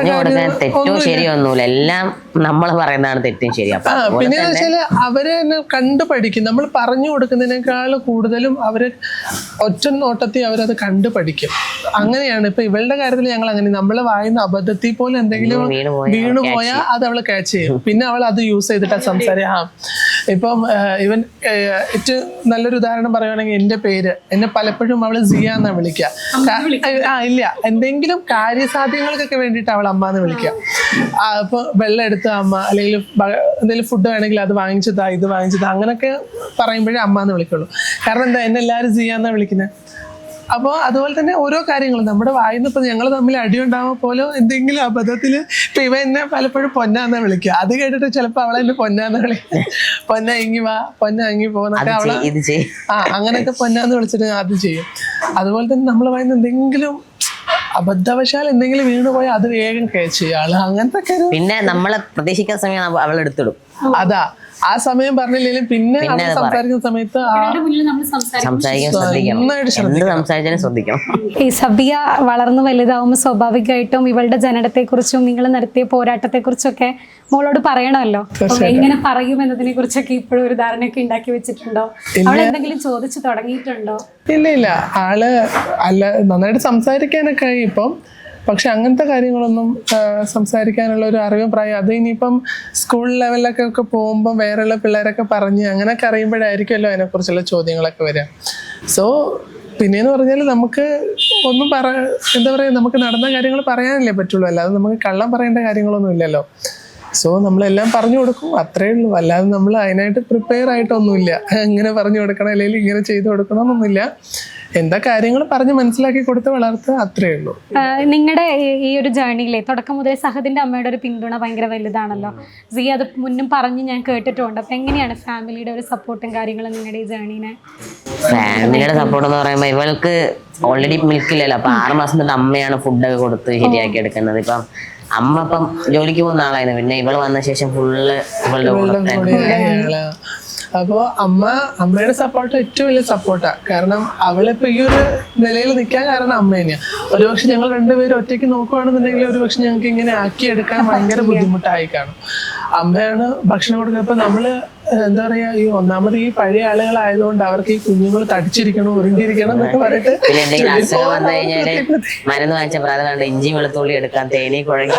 തെറ്റും ശരിയൊന്നുമില്ല, എല്ലാം നമ്മൾ പറയുന്നതാണ് തെറ്റും ശരിയാ. പിന്നെ വെച്ചാല് അവരെ കണ്ടു പഠിക്കും. നമ്മൾ പറഞ്ഞു കൊടുക്കുന്നതിനേക്കാൾ കൂടുതലും അവര് ഒറ്റ നോട്ടത്തിൽ അവരത് കണ്ടു പഠിക്കും. അങ്ങനെയാണ് ഇപ്പൊ ഇവളുടെ കാര്യത്തിൽ ഞങ്ങൾ അങ്ങനെ, നമ്മള് വായുന്ന അബദ്ധത്തിൽ പോലും എന്തെങ്കിലും വീണു പോയാൽ അത് അവള് ക്യാച്ച് ചെയ്യും. പിന്നെ അവൾ അത് യൂസ് ചെയ്തിട്ടാ സംസാരിക്കാം. ഇപ്പം ഇവൻ ഏറ്റവും നല്ലൊരു ഉദാഹരണം പറയുവാണെങ്കിൽ എന്റെ പേര്, എന്നെ പലപ്പോഴും അവള് സിയ എന്നാ വിളിക്കുക. ഇല്ല, എന്തെങ്കിലും കാര്യസാധ്യങ്ങൾക്കൊക്കെ വേണ്ടിയിട്ട് അവൾ അമ്മ എന്ന് വിളിക്കുക. അപ്പൊ വെള്ളം എടുത്ത അമ്മ, അല്ലെങ്കിൽ എന്തെങ്കിലും ഫുഡ് വേണമെങ്കിൽ അത് വാങ്ങിച്ചതാ, ഇത് വാങ്ങിച്ചതാ, അങ്ങനെയൊക്കെ പറയുമ്പോഴേ അമ്മ എന്ന് വിളിക്കുള്ളൂ. കാരണം എന്താ, എന്നെ എല്ലാവരും സിയ എന്നാ വിളിക്കുന്നത്. അപ്പോൾ അതുപോലെ തന്നെ ഓരോ കാര്യങ്ങളും നമ്മുടെ വായിന്ന് ഇപ്പം ഞങ്ങൾ തമ്മിൽ അടിയുണ്ടാകുമ്പോൾ പോലും എന്തെങ്കിലും അബദ്ധത്തിൽ ഇപ്പം ഇവ എന്നെ പലപ്പോഴും പൊന്നാന്നാ വിളിക്കുക. അത് കേട്ടിട്ട് ചിലപ്പോൾ അവളെ എന്നെ പൊന്നാന്ന് വിളിക്കുക. പൊന്ന ഇങ്ങി വാ, പൊന്ന ഇങ്ങി പോകുന്നൊക്കെ അവളെ അങ്ങനെയൊക്കെ പൊന്നാന്ന് വിളിച്ചിട്ട് അത് ചെയ്യും. അതുപോലെ തന്നെ നമ്മൾ വായിന്ന് എന്തെങ്കിലും അബദ്ധവശാൽ എന്തെങ്കിലും വീണുപോയാൽ അത് വേഗം കേച്ച് ചെയ്യും ആള്. അങ്ങനത്തെ പിന്നെ നമ്മളെ പ്രതീക്ഷിക്കുന്ന സമയം അവൾ എടുത്തിടും. അതാ, ആ സമയം പറഞ്ഞില്ലെങ്കിലും പിന്നെ സംസാരിക്കുന്ന സമയത്ത് ഈ സബിയ വളർന്നു വലുതാവുമ്പോൾ സ്വാഭാവികമായിട്ടും ഇവളുടെ ജനനത്തെക്കുറിച്ചും നിങ്ങൾ നടത്തിയ പോരാട്ടത്തെക്കുറിച്ചൊക്കെ മോളോട് പറയണമല്ലോ. എങ്ങനെ പറയും എന്നതിനെ കുറിച്ചൊക്കെ ഇപ്പോഴും ഒരു ധാരണയൊക്കെ ഉണ്ടാക്കി വെച്ചിട്ടുണ്ടോ? അവൾ എന്തെങ്കിലും ചോദിച്ചു തുടങ്ങിയിട്ടുണ്ടോ? ഇല്ല, ആള് നന്നായിട്ട് സംസാരിക്കാനൊക്കെ ആയി ഇപ്പം. പക്ഷെ അങ്ങനത്തെ കാര്യങ്ങളൊന്നും സംസാരിക്കാനുള്ള ഒരു അറിവും പ്രായം, അത് ഇനിയിപ്പം സ്കൂൾ ലെവലിലൊക്കെ പോകുമ്പോൾ വേറെയുള്ള പിള്ളേരൊക്കെ പറഞ്ഞ് അങ്ങനെയൊക്കെ അറിയുമ്പോഴായിരിക്കുമല്ലോ അതിനെക്കുറിച്ചുള്ള ചോദ്യങ്ങളൊക്കെ വരിക. സോ പിന്നെയെന്ന് പറഞ്ഞാൽ നമുക്ക് ഒന്നും എന്താ പറയുക, നമുക്ക് നടന്ന കാര്യങ്ങൾ പറയാനല്ലേ പറ്റുള്ളൂ, അല്ലാതെ നമുക്ക് കള്ളം പറയേണ്ട കാര്യങ്ങളൊന്നും ഇല്ലല്ലോ. സോ നമ്മളെല്ലാം പറഞ്ഞു കൊടുക്കും, അത്രേ ഉള്ളൂ. അല്ലാതെ നമ്മൾ അതിനായിട്ട് പ്രിപ്പയർ ആയിട്ടൊന്നുമില്ല. ഇങ്ങനെ പറഞ്ഞു കൊടുക്കണം അല്ലെങ്കിൽ ഇങ്ങനെ ചെയ്തു കൊടുക്കണമെന്നൊന്നുമില്ല. എന്താ കാര്യങ്ങൾ പറഞ്ഞ് മനസ്സിലാക്കി കൊടുത്ത് വളർത്തുക, അത്രേ ഉള്ളൂ. നിങ്ങളുടെ ഈ ഒരു ജേർണിയിലെ തുടക്കം മുതൽ സഹദിന്റെ അമ്മയുടെ ഒരു പിന്തുണ ഭയങ്കര വലുതാണല്ലോ. സി അത് മുന്നും പറഞ്ഞ് ഞാൻ കേട്ടിട്ടുണ്ട്. അപ്പൊ എങ്ങനെയാണ് ഫാമിലിയുടെ ഒരു സപ്പോർട്ടും കാര്യങ്ങളും നിങ്ങളുടെ ഈ ജേർണിനെ? ഫാമിലിയുടെ സപ്പോർട്ട് എന്ന് പറയുമ്പോൾ ഇവൾക്ക് ഓൾറെഡി മിൽക്കില്ലല്ലോ. അപ്പൊ 6 മാസം തൊട്ട് അമ്മയാണ് ഫുഡൊക്കെ കൊടുത്ത് ശരിയാക്കി എടുക്കുന്നത്. ഇപ്പം അമ്മ ഇപ്പം ജോലിക്ക് പോകുന്ന ആളായിരുന്നു. പിന്നെ ഇവള് വന്ന ശേഷം ഫുള്ള് ഇവളുടെ കൂടെ. അപ്പോൾ അമ്മയുടെ സപ്പോർട്ട് ഏറ്റവും വലിയ സപ്പോർട്ടാണ്. കാരണം അവളിപ്പോൾ ഈ ഒരു നിലയിൽ നിൽക്കാൻ കാരണം അമ്മ തന്നെയാണ്. ഒരുപക്ഷെ ഞങ്ങൾ രണ്ടുപേരും ഒറ്റയ്ക്ക് നോക്കുകയാണെന്നുണ്ടെങ്കിൽ ഒരുപക്ഷെ ഞങ്ങൾക്ക് ഇങ്ങനെ ആക്കിയെടുക്കാൻ ഭയങ്കര ബുദ്ധിമുട്ടായി കാണും. അമ്മയാണ് ഭക്ഷണം കൊടുക്കുക. ഇപ്പം നമ്മൾ എന്താ പറയാ, ഈ ഒന്നാമത് ഈ പഴയ ആളുകളായതുകൊണ്ട് അവർക്ക് ഈ കുഞ്ഞുങ്ങൾ തടിച്ചിരിക്കണം, ഉരുണ്ടിരിക്കണം എന്നൊക്കെ പറഞ്ഞിട്ട് മരുന്ന് വാങ്ങിച്ച പ്രായം ഇഞ്ചി വെളുത്തുള്ളി എടുക്കാൻ തേനി കുഴങ്ങി.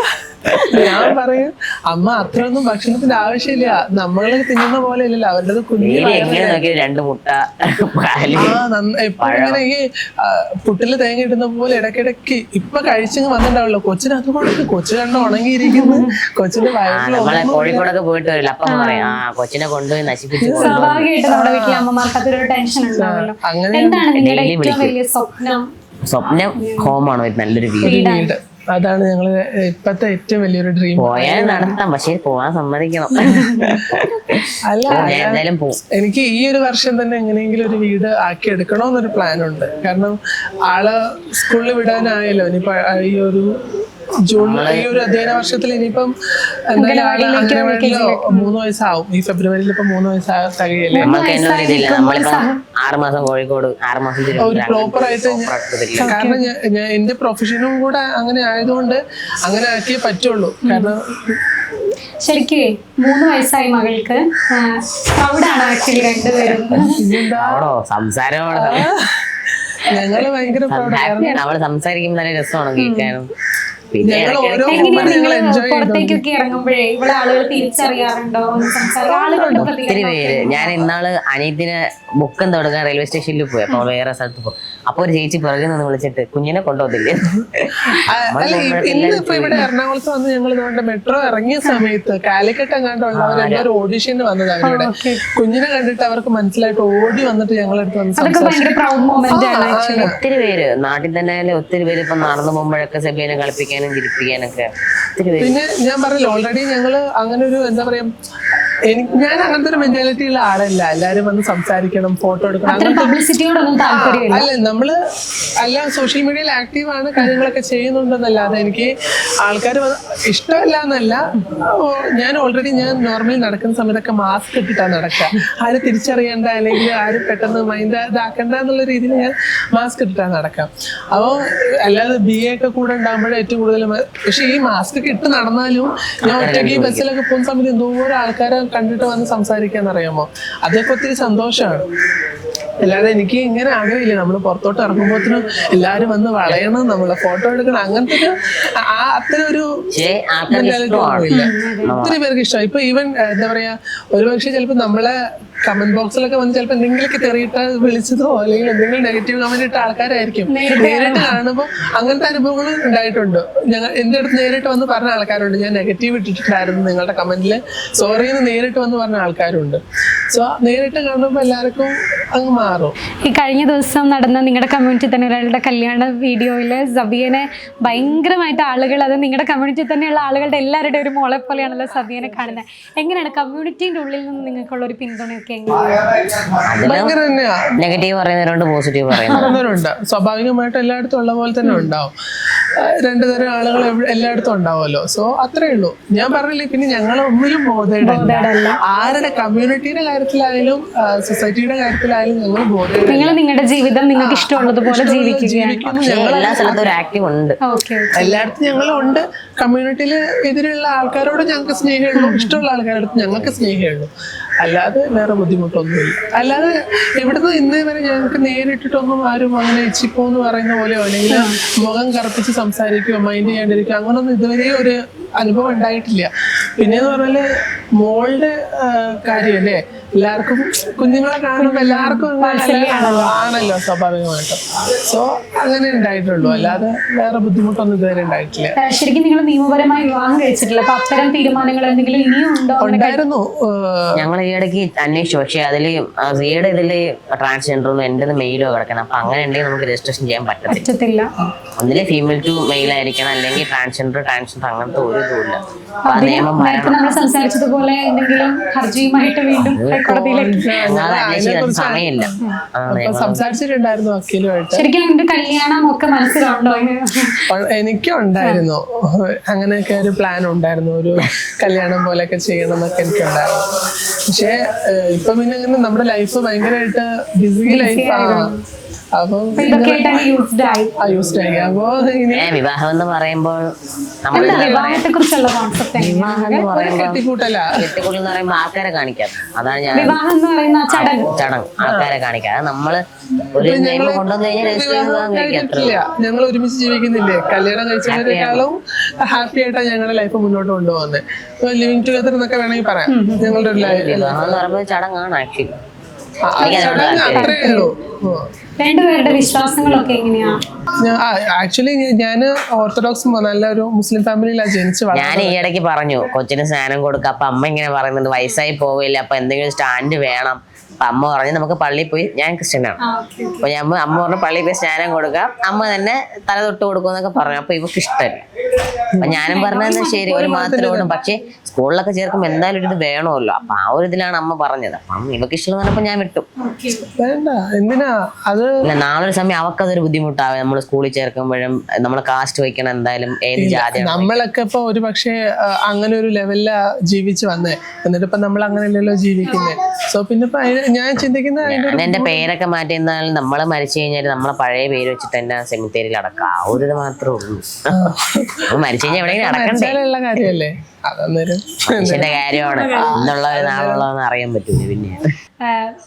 ഞാൻ പറയും, അമ്മ അത്രയൊന്നും ഭക്ഷണത്തിന്റെ ആവശ്യമില്ല, നമ്മൾ തിന്നുന്ന പോലെ ഇല്ലല്ലോ അവരുടെ കുഞ്ഞു. എപ്പോ ഇങ്ങനെ ഈ പുട്ടില് തേങ്ങ ഇടുന്ന പോലെ ഇടയ്ക്കിടയ്ക്ക് ഇപ്പൊ കഴിച്ചങ്ങ് വന്നിട്ടുണ്ടാവുള്ളൂ. കൊച്ചിന് അത് കൊടുക്കും, കൊച്ചു കണ്ട് ഉണങ്ങിയിരിക്കുന്നു, കൊച്ചിന്റെ വയറിൽ കോഴിക്കോടൊക്കെ പോയിട്ട് വരില്ല. അപ്പം പറയാം കൊച്ചിനെ കൊണ്ടുപോയി നശിപ്പിച്ചു. സ്വാഭാവികമായിട്ട് നമ്മുടെ വീട്ടിലെ അമ്മമാർക്ക് അതൊരു ടെൻഷൻ ഉണ്ടാവുമല്ലോ. എന്താണ് നിങ്ങളുടെ ഏറ്റവും വലിയ സ്വപ്നം? സ്വപ്നം ഹോമാണ് ഒരു നല്ലൊരു വീട്. വീട് അതാണ് ഞങ്ങള് ഇപ്പത്തെ ഏറ്റവും വലിയൊരു ഡ്രീം. പോയാൽ നടത്താം, പക്ഷെ പോവാൻ സമ്മതിക്കണം. അല്ല ഞാൻ എന്തായാലും പോവും. എനിക്ക് ഈ ഒരു വർഷം തന്നെ എങ്ങനെയെങ്കിലും ഒരു വീട് ആക്കി എടുക്കണമെന്നൊരു പ്ലാൻ ഉണ്ട്. കാരണം ആള് സ്കൂളിൽ വിടാനായല്ലോ. ഇനിയിപ്പോ ഈ ഒരു ജൂൺ ഈ ഒരു അധ്യയന വർഷത്തിൽ ഇനിയിപ്പം എന്തായാലും അംഗനവാടിയിലോ 3 വയസ്സാവും. ഈ ഫെബ്രുവരിയിൽ ഇപ്പൊ 3 വയസ്സ് തികയല്ലേ. നമ്മൾക്ക് തന്നെ ഒരു ഇതില്ല. നമ്മളിപ്പോ 6 മാസം കോഴിക്കോട്, 6 മാസം ഒരു പ്രോപ്പർ ആയിട്ട് കാരണം ഞാൻ എന്റെ പ്രൊഫഷനും കൂടെ അങ്ങനെ ആയതുകൊണ്ട് അങ്ങനെ ആക്കിയേ പറ്റുള്ളൂ. കാരണം ശരിക്കും 3 വയസ്സായി മകൾക്ക്. പ്രൗഡാണ് ആക്ച്വലി രണ്ടുപേരും. സംസാരം ഞങ്ങള് ഭയങ്കര ഹാപ്പിയാണ്. അവള് സംസാരിക്കുമ്പോൾ നല്ല രസമാണ് കേൾക്കാനും. പിന്നെ പുറത്തേക്കൊക്കെ ഇറങ്ങുമ്പോഴേ ഇവിടെ ആളുകൾ തിരിച്ചറിയാറുണ്ടോ? ഒത്തിരി പേര്. ഞാൻ ഇന്നാള് അനിയത്തിന് ബുക്ക് കൊടുക്കാൻ റെയിൽവേ സ്റ്റേഷനിൽ പോയി. അപ്പൊ വേറെ സ്ഥലത്ത് പോയി. അപ്പൊ ഒരു ചേച്ചി പുറകിൽ നിന്ന് വിളിച്ചിട്ട് കുഞ്ഞിനെ കൊണ്ടുപോകത്തില്ലേ. ഇന്നിപ്പോ ഇവിടെ എറണാകുളത്ത് വന്ന് ഞങ്ങൾ ഇതുകൊണ്ട് മെട്രോ ഇറങ്ങിയ സമയത്ത് കാലിക്കറ്റ് എങ്ങാണ്ടുള്ളവർ ഒരു ഓഡിഷന് വന്നത് അവരുടെ കുഞ്ഞിനെ കണ്ടിട്ട് അവർക്ക് മനസ്സിലായിട്ട് ഓടി വന്നിട്ട് ഞങ്ങളടുത്ത് വന്ന് ഒത്തിരി പേര് നാട്ടിൽ തന്നെ ഒത്തിരി പേര് ഇപ്പൊ നടന്നു പോകുമ്പോഴൊക്കെ സെബിയനെ കളിപ്പിക്കാനും ചിരിപ്പിക്കാനൊക്കെ ഒത്തിരി പേര്. പിന്നെ ഞാൻ പറഞ്ഞില്ല ഓൾറെഡി ഞങ്ങള് അങ്ങനെ ഒരു എന്താ പറയാ ഞാൻ അങ്ങനത്തെ ഒരു മെന്റാലിറ്റി ഉള്ള ആളല്ല. എല്ലാരും വന്ന് സംസാരിക്കണം, ഫോട്ടോ എടുക്കണം, അല്ല നമ്മള് അല്ല സോഷ്യൽ മീഡിയയിൽ ആക്റ്റീവ് ആണ്, കാര്യങ്ങളൊക്കെ ചെയ്യുന്നുണ്ടെന്നല്ലാതെ എനിക്ക് ആൾക്കാർ ഇഷ്ടമല്ല എന്നല്ല. ഞാൻ ഓൾറെഡി ഞാൻ നോർമലി നടക്കുന്ന സമയത്തൊക്കെ മാസ്ക് ഇട്ടിട്ടാണ് നടക്കുക. ആരും തിരിച്ചറിയണ്ട അല്ലെങ്കിൽ ആരും പെട്ടെന്ന് മൈൻഡ് ഇതാക്കണ്ട എന്നുള്ള രീതിയിൽ ഞാൻ മാസ്ക് ഇട്ടിട്ടാണ് നടക്കാം. അപ്പോൾ അല്ലാതെ BA ഒക്കെ കൂടെ ഉണ്ടാകുമ്പോഴേ ഏറ്റവും കൂടുതൽ. പക്ഷെ ഈ മാസ്ക് ഒക്കെ ഇട്ട് നടന്നാലും ഞാൻ ഒറ്റയ്ക്ക് ഈ ബസ്സിലൊക്കെ പോകുന്ന സമയത്ത് എന്തോരം ആൾക്കാരെ കണ്ടിട്ട് വന്ന് സംസാരിക്കാന്ന് അറിയാമോ? അതൊക്കെ ഒത്തിരി സന്തോഷമാണ്. അല്ലാതെ എനിക്ക് ഇങ്ങനെ ആഗ്രഹമില്ല നമ്മൾ പുറത്തോട്ട് ഇറങ്ങുമ്പോഴത്തേനും എല്ലാരും വന്ന് വളയണം, നമ്മളെ ഫോട്ടോ എടുക്കണം, അങ്ങനത്തെ ഒരു അത്തരം ഒരു മെന്റാലിറ്റി ഒന്നുമില്ല. ഒത്തിരി പേർക്ക് ഇഷ്ടമാണ്. ഇപ്പൊ ഈവൻ എന്താ പറയാ ഒരുപക്ഷെ ചിലപ്പോ നമ്മളെ കമന്റ് ബോക്സിലൊക്കെ വന്ന് ചിലപ്പോൾ എന്തെങ്കിലുമൊക്കെ തെറിയിട്ട് വിളിച്ചതോ അല്ലെങ്കിൽ എന്തെങ്കിലും നെഗറ്റീവ് കമന്റ് ഇട്ട ആൾക്കാരായിരിക്കും. നേരിട്ട് കാണുമ്പോൾ അങ്ങനത്തെ അനുഭവങ്ങൾ ഉണ്ടായിട്ടുണ്ട്. എന്റെ അടുത്ത് നേരിട്ട് വന്ന് പറഞ്ഞ ആൾക്കാരുണ്ട്, ഞാൻ നെഗറ്റീവ് ഇട്ടിട്ടുണ്ടായിരുന്നു നിങ്ങളുടെ കമന്റിൽ, സോറി എന്ന് നേരിട്ട് വന്ന് പറഞ്ഞ ആൾക്കാരുണ്ട്. സോ നേരിട്ട് കാണുമ്പോൾ എല്ലാവർക്കും അങ്ങ് മാറും. ഈ കഴിഞ്ഞ ദിവസം നടന്ന നിങ്ങളുടെ കമ്മ്യൂണിറ്റി തന്നെ ഒരാളുടെ കല്യാണ വീഡിയോയില് സബിയനെ ഭയങ്കരമായിട്ട് ആളുകൾ, അത് നിങ്ങളുടെ കമ്മ്യൂണിറ്റി തന്നെയുള്ള ആളുകളുടെ എല്ലാവരുടെയും ഒരു മോളെ പോലെയാണല്ലോ സബിയനെ കാണുന്നത്. എങ്ങനെയാണ് കമ്മ്യൂണിറ്റിന്റെ ഉള്ളിൽ നിന്ന് നിങ്ങൾക്കുള്ള ഒരു പിന്തുണയൊക്കെ? നെഗറ്റീവ് പറയുന്നവരുണ്ട്, പോസിറ്റീവ് പറയുന്നവരുണ്ട്. സ്വാഭാവികമായിട്ട് എല്ലായിടത്തും ഉള്ള പോലെ തന്നെ ഉണ്ടാവും. 2 തരം ആളുകൾ എല്ലായിടത്തും ഉണ്ടാവുമല്ലോ. സോ അത്രേ ഉള്ളൂ. ഞാൻ പറഞ്ഞില്ലേ, പിന്നെ ഞങ്ങൾ ഒന്നിലും ബോധേഡല്ല. ആരുടെ കമ്മ്യൂണിറ്റിയുടെ കാര്യത്തിലായാലും സൊസൈറ്റിയുടെ കാര്യത്തിലായാലും ഞങ്ങൾ ബോധേഡ്. നിങ്ങൾ നിങ്ങളുടെ ജീവിതം നിങ്ങൾക്ക് ഇഷ്ടമുള്ളതുപോലെ ജീവിക്കുന്നു. എല്ലായിടത്തും ഞങ്ങളുണ്ട്. കമ്മ്യൂണിറ്റിയിൽ എതിരുള്ള ആൾക്കാരോട് ഞങ്ങൾക്ക് സ്നേഹമുള്ളൂ, ഇഷ്ടമുള്ള ആൾക്കാരോട് ഞങ്ങൾക്ക് സ്നേഹമുള്ളൂ. അല്ലാതെ വേറെ ബുദ്ധിമുട്ടൊന്നുമില്ല. അല്ലാതെ ഇവിടുന്ന് ഇന്നേ വരെ ഞങ്ങൾക്ക് നേരിട്ടിട്ടൊന്നും ആരും അങ്ങനെ ഇച്ചിപ്പോന്ന് പറയുന്ന പോലെയോ അല്ലെങ്കിൽ മുഖം കറുപ്പിച്ച് സംസാരിക്കുകയോ മൈൻഡ് ചെയ്യാണ്ടിരിക്കുകയോ അങ്ങനൊന്നും ഇതുവരെ ഒരു അനുഭവം ഉണ്ടായിട്ടില്ല. പിന്നെന്ന് പറഞ്ഞാല് മോളുടെ കാര്യമല്ലേ, എല്ലാവർക്കും കുഞ്ഞുങ്ങളെ കാണുമ്പോൾ എല്ലാവർക്കും ആണല്ലോ സ്വാഭാവികമായിട്ടും. സോ അങ്ങനെ ഉണ്ടായിട്ടുള്ളൂ. അല്ലാതെ വേറെ ബുദ്ധിമുട്ടൊന്നും ഇതുവരെ ഉണ്ടായിട്ടില്ല. ശരിക്കും നിങ്ങൾ നിയമപരമായി വിവാഹം കഴിച്ചിട്ടില്ല. അപ്പൊ അത്തരം തീരുമാനങ്ങൾ എന്തെങ്കിലും ഇനിയും ഉണ്ടോ? ഉണ്ടായിരുന്നു. ഞങ്ങൾ ഈ ഇടയ്ക്ക് അന്വേഷിച്ചു. പക്ഷെ അതില് സിയുടെ ഇതില് ട്രാൻസ്ജെൻഡറും എന്റെ മെയിലോ കിടക്കണം. അപ്പൊ അങ്ങനെ ഉണ്ടെങ്കിൽ നമുക്ക് രജിസ്ട്രേഷൻ ചെയ്യാൻ പറ്റത്തില്ല. ഒന്നിലെ ഫീമെയിൽ ടു മെയിൽ ആയിരിക്കണം, അല്ലെങ്കിൽ ട്രാൻസ്ജെൻഡർ അങ്ങനത്തെ ഒരു ഇതുമില്ല. നമ്മൾ സംസാരിച്ചതുപോലെ എന്തെങ്കിലും ഹർജിയുമായിട്ട് വീണ്ടും സമയമില്ല. സംസാരിച്ചിട്ടുണ്ടായിരുന്നു വക്കീലുമായിട്ട്. ശരിക്കും എന്റെ കല്യാണം ഒക്കെ മനസ്സിലുണ്ടോ? എനിക്കും ഉണ്ടായിരുന്നു അങ്ങനെയൊക്കെ ഒരു പ്ലാൻ ഉണ്ടായിരുന്നു, ഒരു കല്യാണം പോലെയൊക്കെ ചെയ്യണം എന്നൊക്കെ എനിക്കുണ്ടായിരുന്നു. പക്ഷെ ഇപ്പൊ പിന്നെ ഇങ്ങനെ നമ്മുടെ ലൈഫ് ഭയങ്കരമായിട്ട് ബിസി ലൈഫാണ്. വിവാഹം എന്ന് പറയുമ്പോൾ കെട്ടിക്കൂട്ടെന്ന് ആൾക്കാരെ കാണിക്കാം. അതാണ് ഞാൻ ചടങ്ങ് ആൾക്കാരെ കാണിക്കാം. നമ്മള് ഒരു കൊണ്ടുവന്നു കഴിഞ്ഞാൽ ഞങ്ങൾ ഒരുമിച്ച് ജീവിക്കുന്നില്ലേ, കല്യാണം കഴിച്ചതിനേക്കാളും ഹാപ്പി ആയിട്ടാണ് ഞങ്ങളുടെ ലൈഫ് മുന്നോട്ട് കൊണ്ടുപോകുന്നത്. ലിവിങ് ടുഗദർ എന്നൊക്കെ വേണമെങ്കിൽ പറയാം. ഞങ്ങളുടെ ഒരു വിവാഹം എന്ന് പറയുമ്പോൾ ചടങ്ങാണ് ആക്ച്വലി. അത്രേ ഉള്ളൂ. രണ്ടുപേരുടെ വിശ്വാസങ്ങളൊക്കെ എങ്ങനെയാ? ആക്ച്വലി ഞാൻ ഓർത്തഡോക്സ് നല്ലൊരു മുസ്ലിം ഫാമിലിയിലാണ് ജനിച്ചു. ഞാൻ ഈ ഇടയ്ക്ക് പറഞ്ഞു കൊച്ചിന് സ്നാനം കൊടുക്കുക. അപ്പൊ അമ്മ ഇങ്ങനെ പറയുന്നുണ്ട് വയസ്സായി പോവില്ല, അപ്പൊ എന്തെങ്കിലും സ്റ്റാൻഡ് വേണം, അപ്പൊ അമ്മ പറഞ്ഞു നമുക്ക് പള്ളിയിൽ പോയി, ഞാൻ ക്രിസ്ത്യനാണ്, അപ്പൊ അമ്മ പറഞ്ഞു പള്ളിയിൽ പോയി സ്നാനം കൊടുക്കാം, അമ്മ തന്നെ തല തൊട്ട് കൊടുക്കുമെന്നൊക്കെ പറഞ്ഞു. അപ്പൊ ഇവക്ക് ഇഷ്ടമല്ല. അപ്പൊ ഞാനും പറഞ്ഞത് ശരി ഒരു മാസത്തിൽ ഓടും, പക്ഷെ സ്കൂളിലൊക്കെ ചേർക്കുമ്പോൾ എന്തായാലും ഒരു ഇത് വേണമല്ലോ. അപ്പൊ ആ ഒരു ഇതിലാണ് അമ്മ പറഞ്ഞത്. അപ്പം ഇവക്ക് ഇഷ്ടം പറഞ്ഞപ്പോ ഞാൻ വിട്ടു. വേണ്ട, എന്തിനാ അത്? അല്ല, നാളൊരു സമയം അവക്കതൊരു ബുദ്ധിമുട്ടാവും. നമ്മൾ സ്കൂളിൽ ചേർക്കുമ്പോഴും നമ്മൾ കാസ്റ്റ് വയ്ക്കണം, എന്തായാലും ഏത് ജാതി. നമ്മളൊക്കെ ഇപ്പൊ ഒരു പക്ഷേ അങ്ങനെ ഒരു ലെവലിലാ ജീവിച്ച് വന്നേ, എന്നിട്ട് ഇപ്പൊ നമ്മൾ അങ്ങനെയല്ലല്ലോ ജീവിക്കുന്നേ. സോ പിന്നെ ഞാൻ ചിന്തിക്കുന്നത് ഞാൻ എന്റെ പേരൊക്കെ മാറ്റി എന്നാലും നമ്മള് മരിച്ചു കഴിഞ്ഞാൽ നമ്മളെ പഴയ പേര് വെച്ചിട്ട് തന്നെ സെമിത്തേരിയിൽ അടക്കാം. ആ ഒരു ഇത് മാത്രമേ ഉള്ളൂ. മരിച്ചു കഴിഞ്ഞാൽ എവിടെയെങ്കിലും അടക്കണ്ടേ? ഉള്ള കാര്യല്ലേ അതൊന്നൊരു മനുഷ്യന്റെ കാര്യമാണ്. ഇന്നുള്ള ഒരു നാളുള്ളതെന്ന് അറിയാൻ പറ്റൂല. പിന്നെ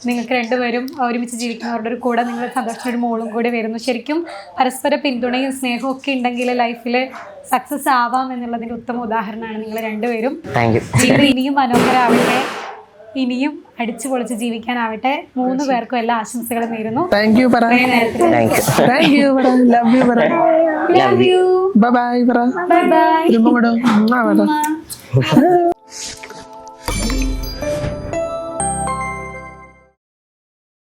നിങ്ങൾക്ക് രണ്ടുപേരും ഒരുമിച്ച് ജീവിക്കുന്നവരുടെ ഒരു കൂടെ നിങ്ങൾ സന്തോഷത്തിന് ഒരു മോളും കൂടി വരുന്നു. ശരിക്കും പരസ്പര പിന്തുണയും സ്നേഹവും ഒക്കെ ഉണ്ടെങ്കിൽ ലൈഫിൽ സക്സസ് ആവാം എന്നുള്ളതിന്റെ ഉത്തമ ഉദാഹരണമാണ് നിങ്ങൾ രണ്ടുപേരും. ജീവിതം ഇനിയും മനോഹരമാവട്ടെ, ഇനിയും അടിച്ചു പൊളിച്ച് ജീവിക്കാനാവട്ടെ. 3 പേർക്കും എല്ലാ ആശംസകളും നേരുന്നു. താങ്ക് യു പറ. താങ്ക് യു പറ. ലവ് യു പറ. Love you. ബൈ ബൈ പറ. Bye bye.